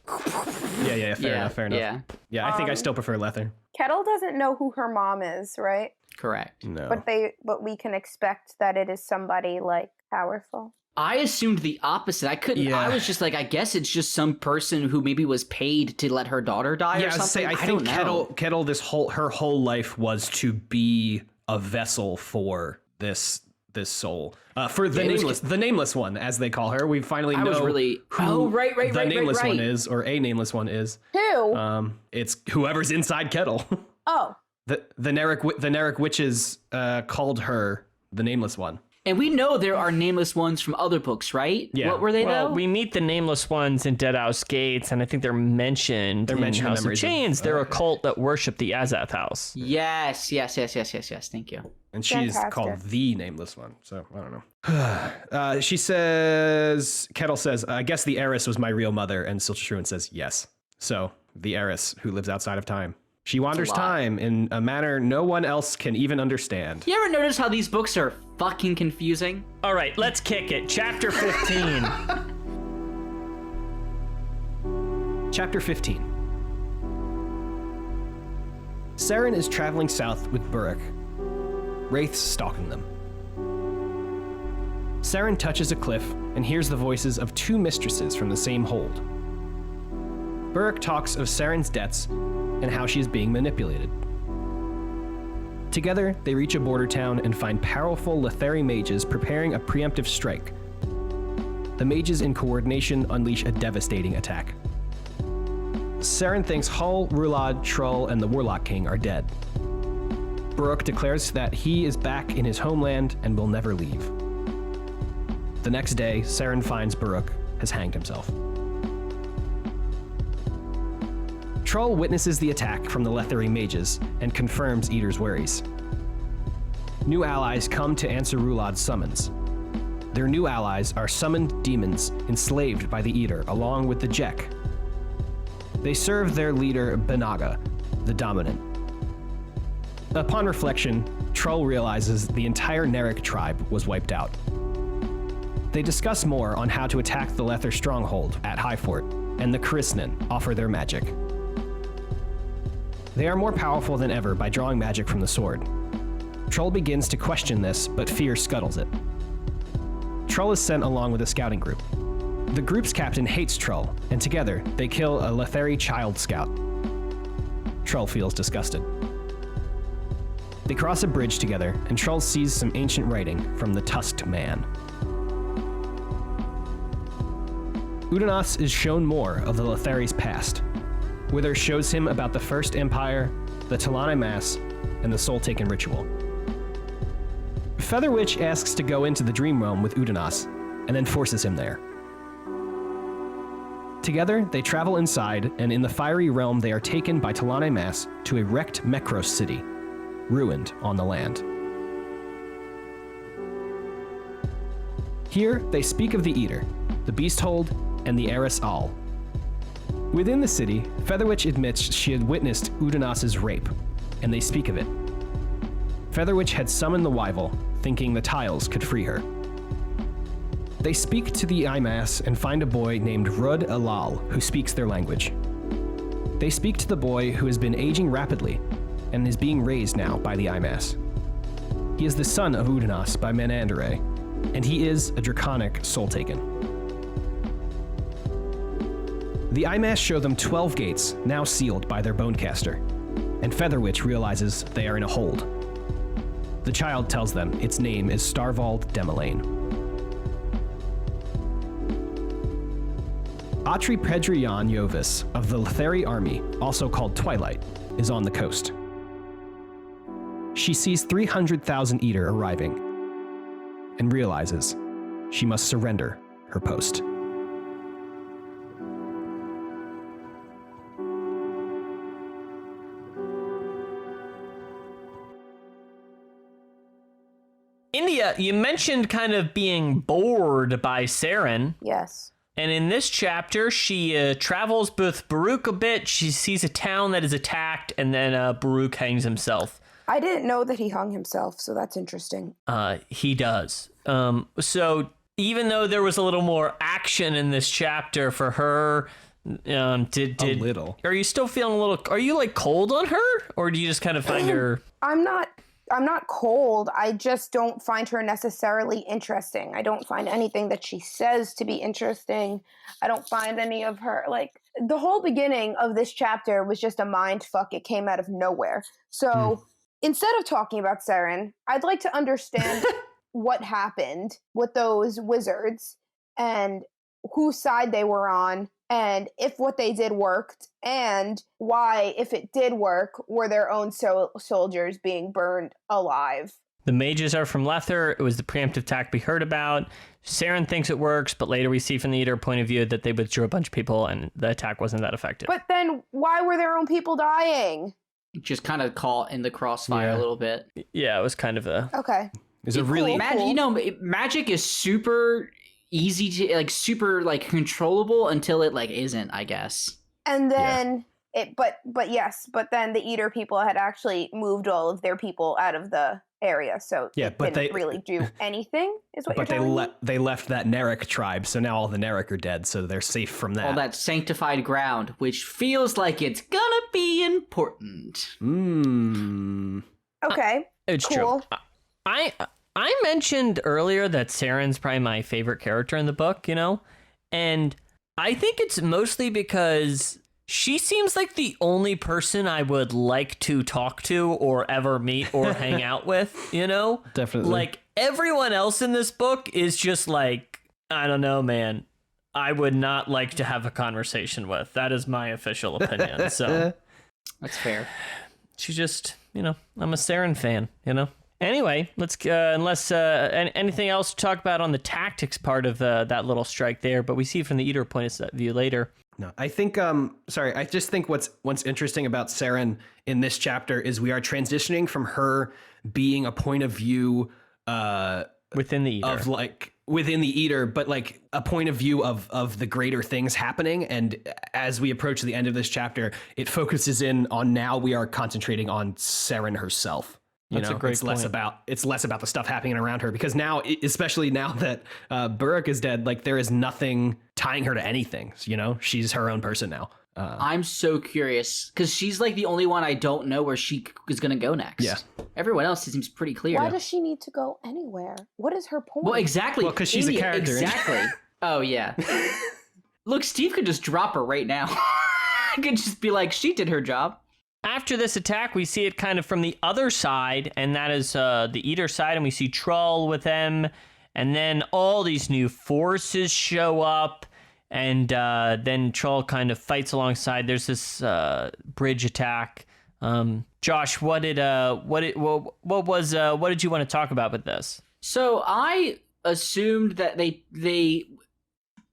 Yeah, fair enough. Yeah, I think I still prefer Lether. Kettle doesn't know who her mom is, right? Correct. No. But we can expect that it is somebody, like, powerful. I assumed the opposite. I couldn't. Yeah. I was just like, I guess it's just some person who maybe was paid to let her daughter die or something. I think Kettle, her whole life was to be a vessel for this soul. For the nameless one, as they call her. We finally know who the nameless one is, or a nameless one is. Who? It's whoever's inside Kettle. Oh. The Nerek witches called her the nameless one. And we know there are nameless ones from other books, right? Yeah. What were they, though? We meet the nameless ones in Deadhouse Gates, and I think they're mentioned in House of Chains. They're a cult that worship the Azath house. Yes. Thank you. And she's called the nameless one, so I don't know. She says, Kettle says, I guess the Eris was my real mother, and Silchus Ruin says yes. So, the Eris, who lives outside of time. She wanders time in a manner no one else can even understand. You ever notice how these books are fucking confusing? All right, let's kick it. Chapter 15. Chapter 15. Saren is traveling south with Buruk. Wraiths stalking them. Saren touches a cliff and hears the voices of two mistresses from the same hold. Buruk talks of Saren's debts and how she is being manipulated. Together, they reach a border town and find powerful Letheri mages preparing a preemptive strike. The mages in coordination unleash a devastating attack. Saren thinks Hull, Rulad, Trull, and the Warlock King are dead. Buruk declares that he is back in his homeland and will never leave. The next day, Saren finds Buruk has hanged himself. Trull witnesses the attack from the Letheri mages and confirms Edur's worries. New allies come to answer Rulad's summons. Their new allies are summoned demons enslaved by the Edur along with the Jek. They serve their leader Benaga, the dominant. Upon reflection, Trull realizes the entire Nerek tribe was wiped out. They discuss more on how to attack the Lether stronghold at Highfort, and the Chrisnen offer their magic. They are more powerful than ever by drawing magic from the sword. Trull begins to question this, but fear scuttles it. Trull is sent along with a scouting group. The group's captain hates Trull, and together they kill a Letheri child scout. Trull feels disgusted. They cross a bridge together, and Trull sees some ancient writing from the Tusked Man. Udanas is shown more of the Letheri's past. Wither shows him about the First Empire, the Talane Mass, and the Soul-Taken Ritual. Featherwitch asks to go into the Dream Realm with Udanas, and then forces him there. Together, they travel inside, and in the Fiery Realm they are taken by Talane Mass to a wrecked Mekros city, ruined on the land. Here, they speak of the Edur, the Beasthold, and the Eris All. Within the city, Featherwitch admits she had witnessed Udinas's rape, and they speak of it. Featherwitch had summoned the Wyval, thinking the tiles could free her. They speak to the Imass and find a boy named Rud Alal who speaks their language. They speak to the boy who has been aging rapidly and is being raised now by the Imass. He is the son of Udinas by Menandere, and he is a draconic soul taken. The Imass show them 12 gates, now sealed by their Bonecaster, and Featherwitch realizes they are in a hold. The child tells them its name is Starvald Demelaine. Atri Pedri Yan Tovis of the Letheri army, also called Twilight, is on the coast. She sees 300,000 Edur arriving and realizes she must surrender her post. India, you mentioned kind of being bored by Saren. Yes. And in this chapter, she travels with Baruch a bit. She sees a town that is attacked, and then Baruch hangs himself. I didn't know that he hung himself, so that's interesting. He does. So even though there was a little more action in this chapter for her, A little. Are you still feeling a little? Are you like cold on her, or do you just kind of find her? I'm not cold. I just don't find her necessarily interesting. I don't find anything that she says to be interesting. I don't find any of her, like, the whole beginning of this chapter was just a mind fuck. It came out of nowhere. So instead of talking about Saren, I'd like to understand what happened with those wizards and whose side they were on, and if what they did worked, and why, if it did work, were their own soldiers being burned alive. The mages are from Lether. It was the preemptive attack we heard about. Saren thinks it works, but later we see from the Edur point of view that they withdrew a bunch of people and the attack wasn't that effective. But then why were their own people dying? Just kind of caught in the crossfire a little bit. Yeah, it was kind of a... Okay. Is it really... Magic is super easy to, like, super, like, controllable until it, like, isn't, I guess. And then but then the Edur people had actually moved all of their people out of the area, so it didn't really do anything, is what you're telling me? They left that Narek tribe, so now all the Narek are dead, so they're safe from that. All that sanctified ground, which feels like it's gonna be important. Okay, it's cool. True. I mentioned earlier that Saren's probably my favorite character in the book, you know? And I think it's mostly because she seems like the only person I would like to talk to or ever meet or hang out with, you know? Definitely. Like, everyone else in this book is just like, I don't know, man. I would not like to have a conversation with. That is my official opinion, so. That's fair. She's just, you know, I'm a Saren fan, you know? Anyway, let's unless anything else to talk about on the tactics part of that little strike there, but we see from the Edur point of view later. No, I think I just think what's interesting about Saren in this chapter is we are transitioning from her being a point of view within the Edur. of like within the Edur, but like a point of view of the greater things happening. And as we approach the end of this chapter, it focuses in on now we are concentrating on Saren herself. That's a great it's point. less about the stuff happening around her, because now, especially now that Baruch is dead, like there is nothing tying her to anything. You know, she's her own person now. I'm so curious because she's like the only one I don't know where she is going to go next. Yeah. Everyone else seems pretty clear. Why does she need to go anywhere? What is her point? Well, exactly. Well, because she's a character. Exactly. Oh, yeah. Look, Steve could just drop her right now. I could just be like, she did her job. After this attack, we see it kind of from the other side, and that is the Edur side, and we see Trull with them, and then all these new forces show up, and then Trull kind of fights alongside. There's this bridge attack. Josh, what did you want to talk about with this? So I assumed that they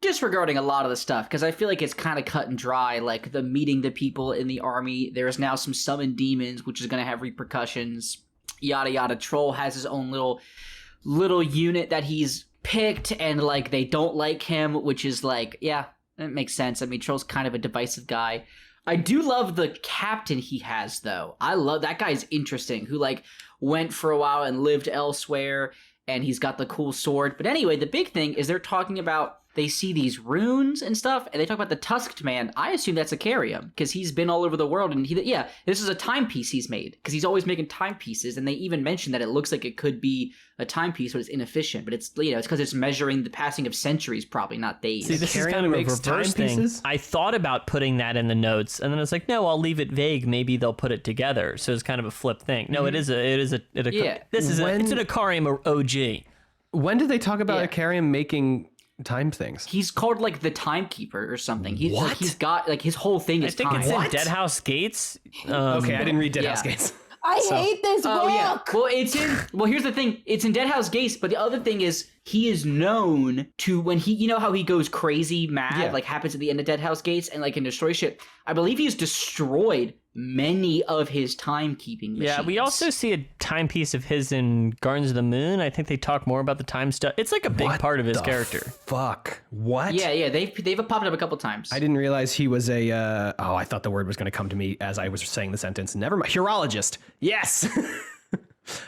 disregarding a lot of the stuff, because I feel like it's kind of cut and dry, like the meeting the people in the army. There's now some summoned demons, which is going to have repercussions, yada yada. Trull has his own little unit that he's picked and like they don't like him, which is like, yeah, it makes sense. I mean, Troll's kind of a divisive guy. I do love the captain he has, though. I love that guy's interesting, who like went for a while and lived elsewhere, and he's got the cool sword. But anyway, the big thing is they're talking about, they see these runes and stuff, and they talk about the Tusked Man. I assume that's Icarium, because he's been all over the world, and this is a timepiece he's made, because he's always making timepieces, and they even mention that it looks like it could be a timepiece, but it's inefficient. But it's, it's because it's measuring the passing of centuries, probably, not days. See, this is kind of a reverse thing. I thought about putting that in the notes, and then I was like, no, I'll leave it vague. Maybe they'll put it together. So it's kind of a flip thing. No, it's an Icarium OG. When did they talk about Icarium making time things? He's called like the Timekeeper or something. He's got like his whole thing is time. I think it's in Deadhouse Gates. Okay, I didn't read Deadhouse Gates. I hate this book. Yeah. Well, here's the thing. It's in Deadhouse Gates, but the other thing is he is known to, when he, you know how he goes crazy mad, like happens at the end of Deadhouse Gates and like can destroy shit. I believe he's destroyed many of his timekeeping machines. Yeah, we also see a timepiece of his in Gardens of the Moon. I think they talk more about the time stuff. It's like a big part of his character. Fuck. What? Yeah, they've popped up a couple times. I didn't realize he was a I thought the word was going to come to me as I was saying the sentence. Never mind. Horologist. Yes.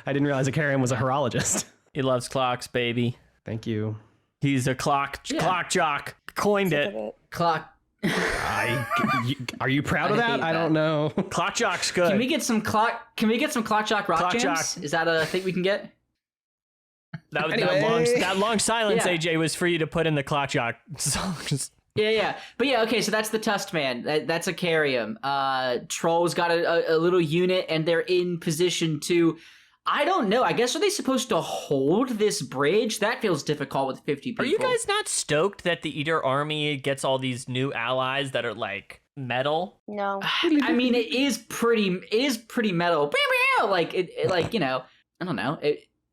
I didn't realize Icarium was a horologist. He loves clocks, baby. Thank you. He's a clock jock. Coined it. Clock. Are you proud of that? I don't know. Clock jock's good. Can we get some clock jock rock jams? Is that a thing we can get? That long silence, AJ, was for you to put in the clock jock songs. Yeah. But yeah, okay, so that's the Tusked Man. That's Icarium. Troll's got a little unit, and they're in position to, I don't know, I guess, are they supposed to hold this bridge? That feels difficult with 50 people. Are you guys not stoked that the Edur army gets all these new allies that are like metal? No. I mean, it is pretty metal. Like, like, you know, I don't know.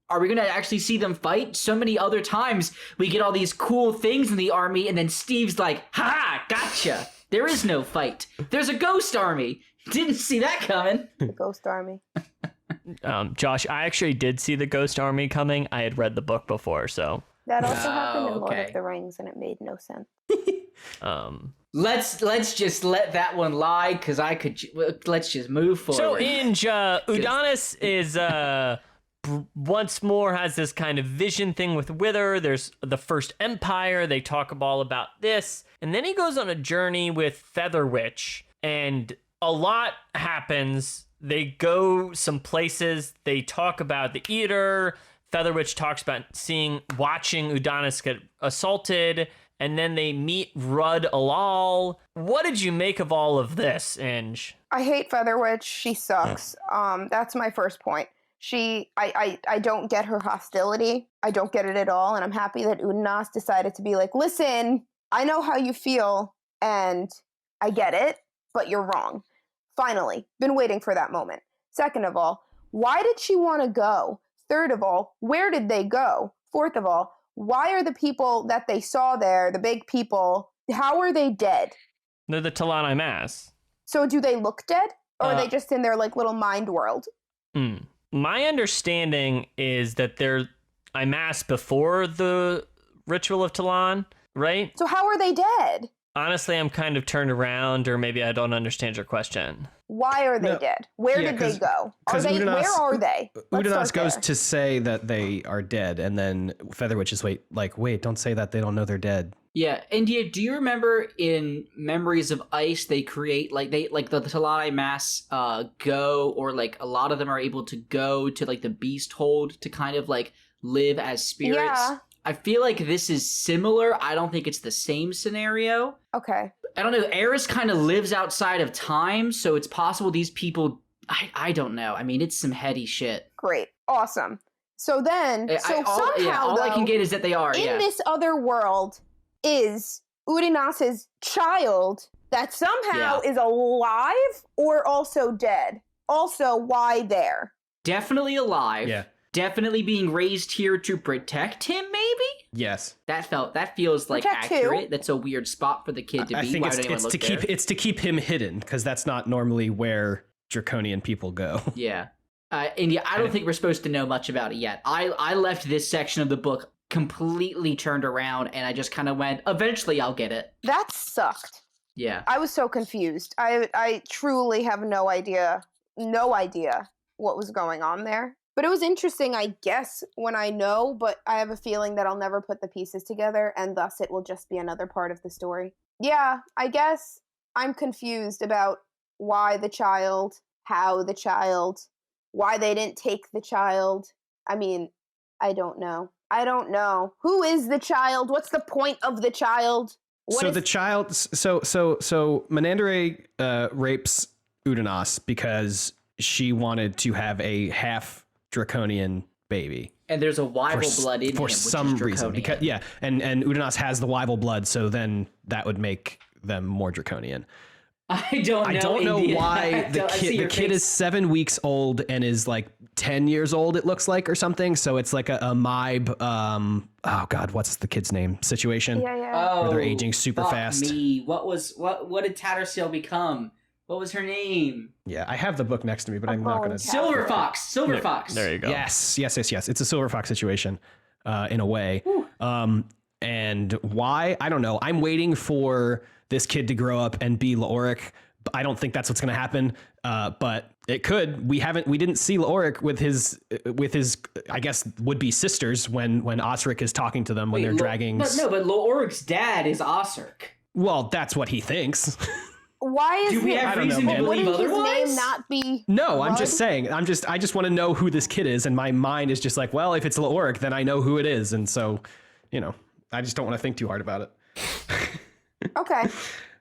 Are we going to actually see them fight? So many other times we get all these cool things in the army, and then Steve's like, ha, gotcha. There is no fight. There's a ghost army. Didn't see that coming. The ghost army. Josh, I actually did see the Ghost Army coming. I had read the book before, so that also happened in Lord of the Rings, and it made no sense. Let's just let that one lie, because let's just move forward. So Udonis is once more has this kind of vision thing with Wither. There's the First Empire. They talk all about this, and then he goes on a journey with Feather Witch, and a lot happens. They go some places. They talk about the Edur. Featherwitch talks about watching Udonis get assaulted, and then they meet Rudd Alal. What did you make of all of this, Inge? I hate Featherwitch. She sucks. That's my first point. I don't get her hostility. I don't get it at all, and I'm happy that Udonis decided to be like, listen, I know how you feel, and I get it, but you're wrong. Finally, been waiting for that moment. Second of all, why did she want to go? Third of all, where did they go? Fourth of all, why are the people that they saw there, the big people, how are they dead? They're the Talani Mass. So do they look dead? Or are they just in their like little mind world? My understanding is that they're Imass before the Ritual of Talan, right? So how are they dead? Honestly, I'm kind of turned around, or maybe I don't understand your question. Why are they dead? Where did they go? Where are they? Udonis goes to say that they are dead, and then Featherwitch is wait, don't say that, they don't know they're dead. Yeah, India, do you remember in Memories of Ice, they create, like, the Talani Mass go, or, like, a lot of them are able to go to, like, the Beast Hold to kind of, like, live as spirits? Yeah. I feel like this is similar. I don't think it's the same scenario. Okay. I don't know. Eris kind of lives outside of time, so it's possible these people... I don't know. I mean, it's some heady shit. Great. Awesome. So then... all I can get is that they are, in this other world is Udonis's child that somehow is alive or also dead. Also, why there? Definitely alive. Yeah. Definitely being raised here to protect him, maybe? Yes. That feels like protect accurate. Who? That's a weird spot for the kid to be. I think Why would anyone look there? it's to keep him hidden, because that's not normally where Draconian people go. Yeah. And yeah, I don't think we're supposed to know much about it yet. I left this section of the book completely turned around, and I just kind of went, eventually I'll get it. That sucked. Yeah. I was so confused. I truly have no idea what was going on there. But it was interesting, I guess, when I know, but I have a feeling that I'll never put the pieces together, and thus it will just be another part of the story. Yeah, I guess I'm confused about why the child, how the child, why they didn't take the child. I mean, I don't know. Who is the child? What's the point of the child? The child, so Menandere rapes Udanas because she wanted to have a half draconian baby. And there's a Wyval blood in him, for some which is reason. Because and Udanas has the Wyval blood, so then that would make them more draconian. I don't know why the kid is 7 weeks old and is like 10 years old, it looks like, or something. So it's like a Mibe, oh God, what's the kid's name situation? Yeah. Where they're aging super fast. Me. What did Tattersail become? What was her name? Yeah, I have the book next to me, but I'm not going to. Silver Fox. There you go. Yes. It's a Silver Fox situation, in a way. And why? I don't know. I'm waiting for this kid to grow up and be Leoric. I don't think that's what's going to happen, but it could. We didn't see Leoric with his, I guess, would-be sisters when Osric is talking to them when they're dragging. But Leoric's dad is Osric. Well, that's what he thinks. Why is Do we have reason to believe wouldn't his otherwise? name not be No, I'm Blood? just saying. I just want to know who this kid is, and my mind is just like, well, if it's Leoric, then I know who it is, and so, I just don't want to think too hard about it. Okay,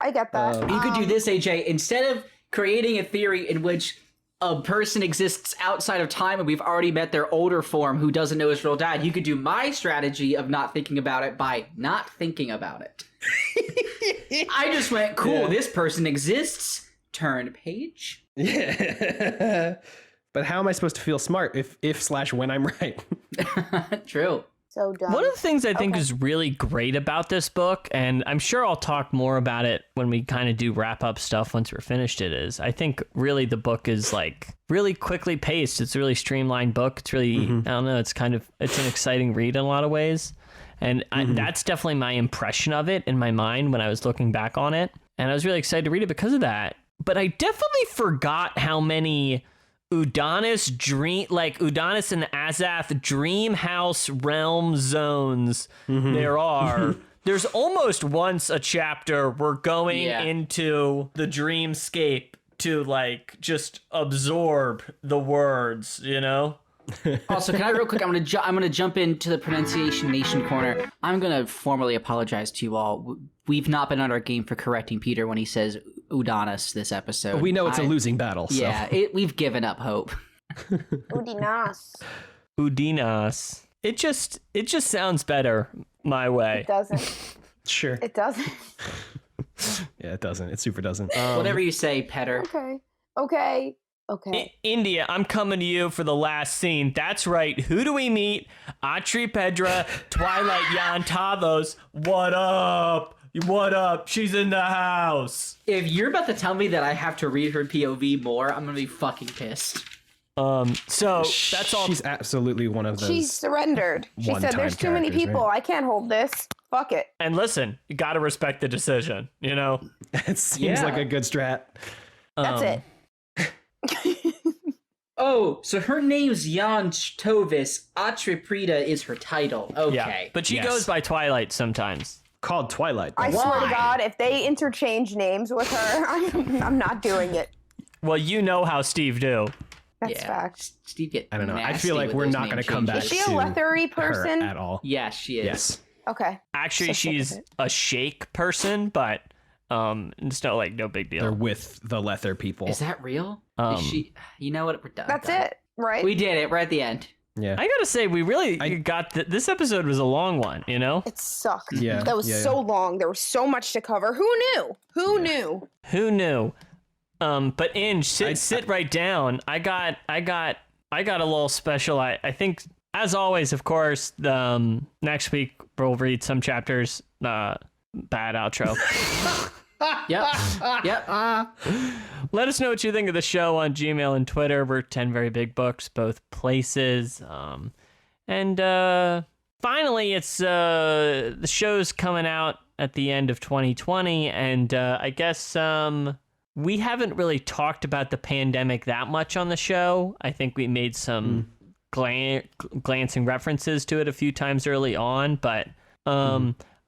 I get that. You could do this, AJ. Instead of creating a theory in which a person exists outside of time and we've already met their older form who doesn't know his real dad, you could do my strategy of not thinking about it by not thinking about it. I just went, cool, this person exists. Turn page. Yeah. But how am I supposed to feel smart if when I'm right? True. So dumb. One of the things I think is really great about this book, and I'm sure I'll talk more about it when we kind of do wrap up stuff once we're finished, is I think really the book is like really quickly paced. It's a really streamlined book. It's really, I don't know, it's an exciting read in a lot of ways. And that's definitely my impression of it in my mind when I was looking back on it. And I was really excited to read it because of that. But I definitely forgot how many Udanis and Azath dream house realm zones there are. There's almost once a chapter we're going into the dreamscape to like just absorb the words, Also, can I real quick? I'm gonna jump into the pronunciation nation corner. I'm gonna formally apologize to you all. We've not been on our game for correcting Peter when he says Udanis this episode. We know it's a losing battle. So. Yeah, we've given up hope. Udinas. It just sounds better my way. It doesn't. Sure. It doesn't. Yeah, it doesn't. It super doesn't. Whatever you say, Petter. Okay. India, I'm coming to you for the last scene. That's right. Who do we meet? Atri Pedra, Twilight Yan Tovis. What up? What up? She's in the house. If you're about to tell me that I have to read her POV more, I'm gonna be fucking pissed. So that's all. She's absolutely one of those. She surrendered. She said, "There's too many people. Right? I can't hold this. Fuck it." And listen, you got to respect the decision. It seems like a good strat. That's it. Oh, so her name's Yan Tovis. Atreprida is her title. Okay. Yeah, but she goes by Twilight sometimes. Called Twilight. I swear to God, if they interchange names with her, I'm not doing it. Well, you know how Steve do. That's fact. Steve get I don't know. I feel like we're not going to come back Is to she a Lethery person? her at all. Yeah, she is. Yes. Okay. Actually, she's a shake person, but it's no big deal. They're with the Lether people. Is that real? Is she? You know what? We're done. That's it, right? We did it. We're at the end. Yeah. I gotta say, we really got this episode was a long one. It sucked. Yeah. That was so long. There was so much to cover. Who knew? Who knew? But Inge, sit right down. I got a little special. I think, as always, of course, next week we'll read some chapters. Bad outro. Yep. Let us know what you think of the show on Gmail and Twitter. We're 10 Very Big Books, both places. And finally, it's the show's coming out at the end of 2020, and I guess we haven't really talked about the pandemic that much on the show. I think we made some glancing references to it a few times early on, but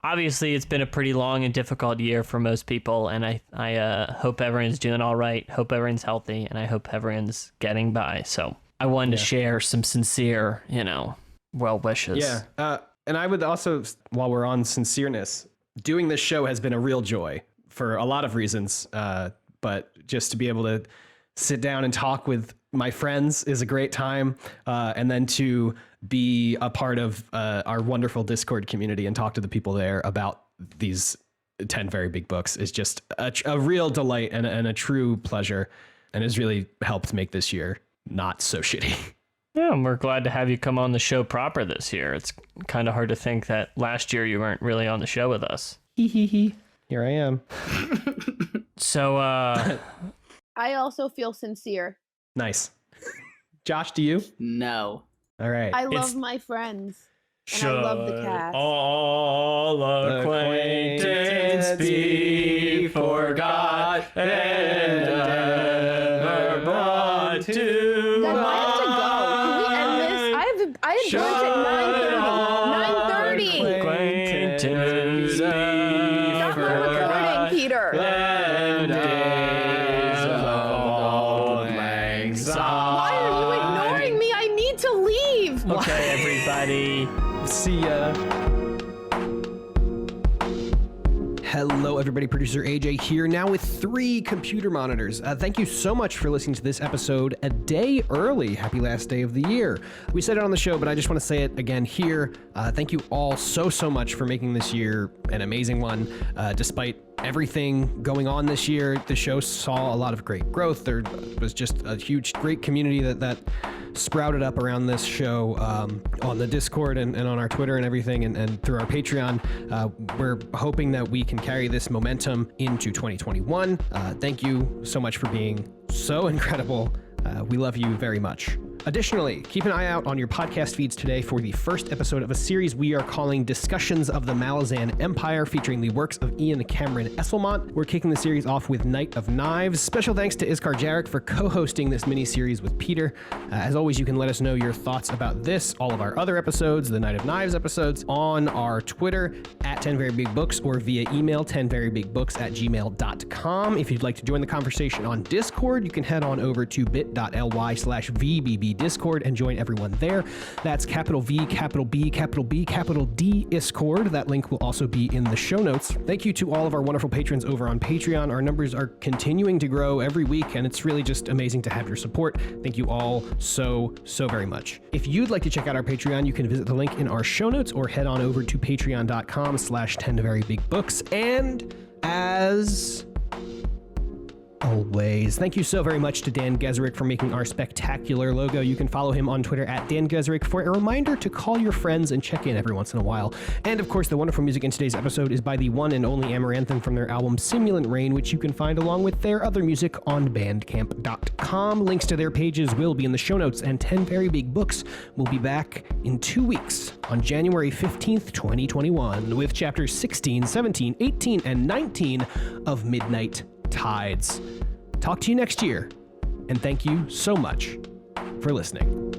obviously it's been a pretty long and difficult year for most people, and I hope everyone's doing all right, hope everyone's healthy, and I hope everyone's getting by. So I wanted to share some sincere, well wishes. Yeah, and I would also, while we're on sincereness, doing this show has been a real joy for a lot of reasons, but just to be able to sit down and talk with my friends is a great time, and then to be a part of our wonderful Discord community and talk to the people there about these 10 very big books is just a real delight and a true pleasure, and has really helped make this year not so shitty. Yeah, and we're glad to have you come on the show proper this year. It's kind of hard to think that last year you weren't really on the show with us. Here I am. So, I also feel sincere. Nice. Josh, do you? No. All right. I love my friends. And I love the cast. All acquaintance be forgot and ever brought to Guys, I have to go. Can we end this? I have brunch at 9:30. 9:30. Acquaintance Stop the recording, Peter. Why are you ignoring me? I need to leave. Okay, everybody. See ya. Hello, everybody. Producer AJ here, now with 3 computer monitors. Thank you so much for listening to this episode a day early. Happy last day of the year. We said it on the show, but I just want to say it again here. Thank you all so much for making this year an amazing one. Despite everything going on this year, the show saw a lot of great growth. There was just a huge, great community that sprouted up around this show on the Discord and on our Twitter and everything, and through our Patreon. We're hoping that we can carry this momentum into 2021. Thank you so much for being so incredible. We love you very much. Additionally, keep an eye out on your podcast feeds today for the first episode of a series we are calling Discussions of the Malazan Empire, featuring the works of Ian Cameron Esselmont. We're kicking the series off with Knight of Knives. Special thanks to Iskar Jarek for co-hosting this mini-series with Peter. As always, you can let us know your thoughts about this, all of our other episodes, the Knight of Knives episodes, on our Twitter at 10verybigbooks or via email 10verybigbooks@gmail.com. If you'd like to join the conversation on Discord, you can head on over to bit.ly/VBB Discord and join everyone there. That's capital V, capital B, capital B, capital D Discord. That link will also be in the show notes. Thank you to all of our wonderful patrons over on Patreon. Our numbers are continuing to grow every week, and it's really just amazing to have your support. Thank you all so very much. If you'd like to check out our Patreon, you can visit the link in our show notes or head on over to patreon.com/10verybigbooks. And as always, thank you so very much to Dan Geserick for making our spectacular logo. You can follow him on Twitter at Dan Geserick for a reminder to call your friends and check in every once in a while. And of course, the wonderful music in today's episode is by the one and only Amaranthine from their album Simulant Rain, which you can find along with their other music on bandcamp.com. Links to their pages will be in the show notes, and 10 Very Big Books will be back in 2 weeks on January 15th, 2021 with chapters 16, 17, 18, and 19 of Midnight Tides. Talk to you next year, and thank you so much for listening.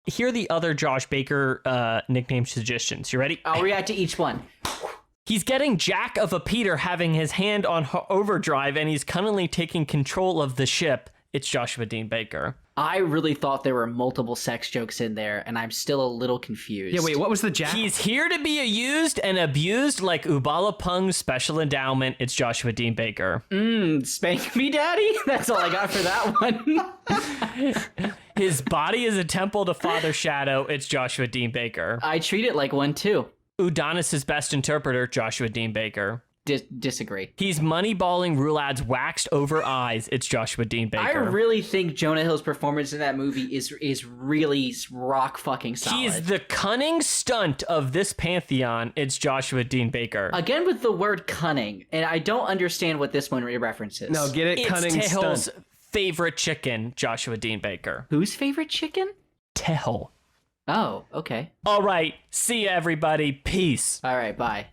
Here are the other Josh Baker nickname suggestions. You ready? I'll react to each one. He's getting Jack of a Peter having his hand on overdrive, and he's cunningly taking control of the ship. It's Joshua Dean Baker. I really thought there were multiple sex jokes in there, and I'm still a little confused. Yeah, wait, what was the Jack? He's here to be used and abused like Ubala Pung's special endowment. It's Joshua Dean Baker. Spank me, daddy? That's all I got for that one. His body is a temple to Father Shadow. It's Joshua Dean Baker. I treat it like one, too. Udonis' best interpreter, Joshua Dean Baker. Disagree. He's moneyballing Rulad's waxed over eyes. It's Joshua Dean Baker. I really think Jonah Hill's performance in that movie is really rock fucking solid. He's the cunning stunt of this pantheon. It's Joshua Dean Baker. Again with the word cunning, and I don't understand what this one references. No, get it? It's Cunning Tehil's stunt. favorite chicken, Joshua Dean Baker? Whose favorite chicken? Tell. Oh, okay. All right. See ya, everybody. Peace. All right, bye.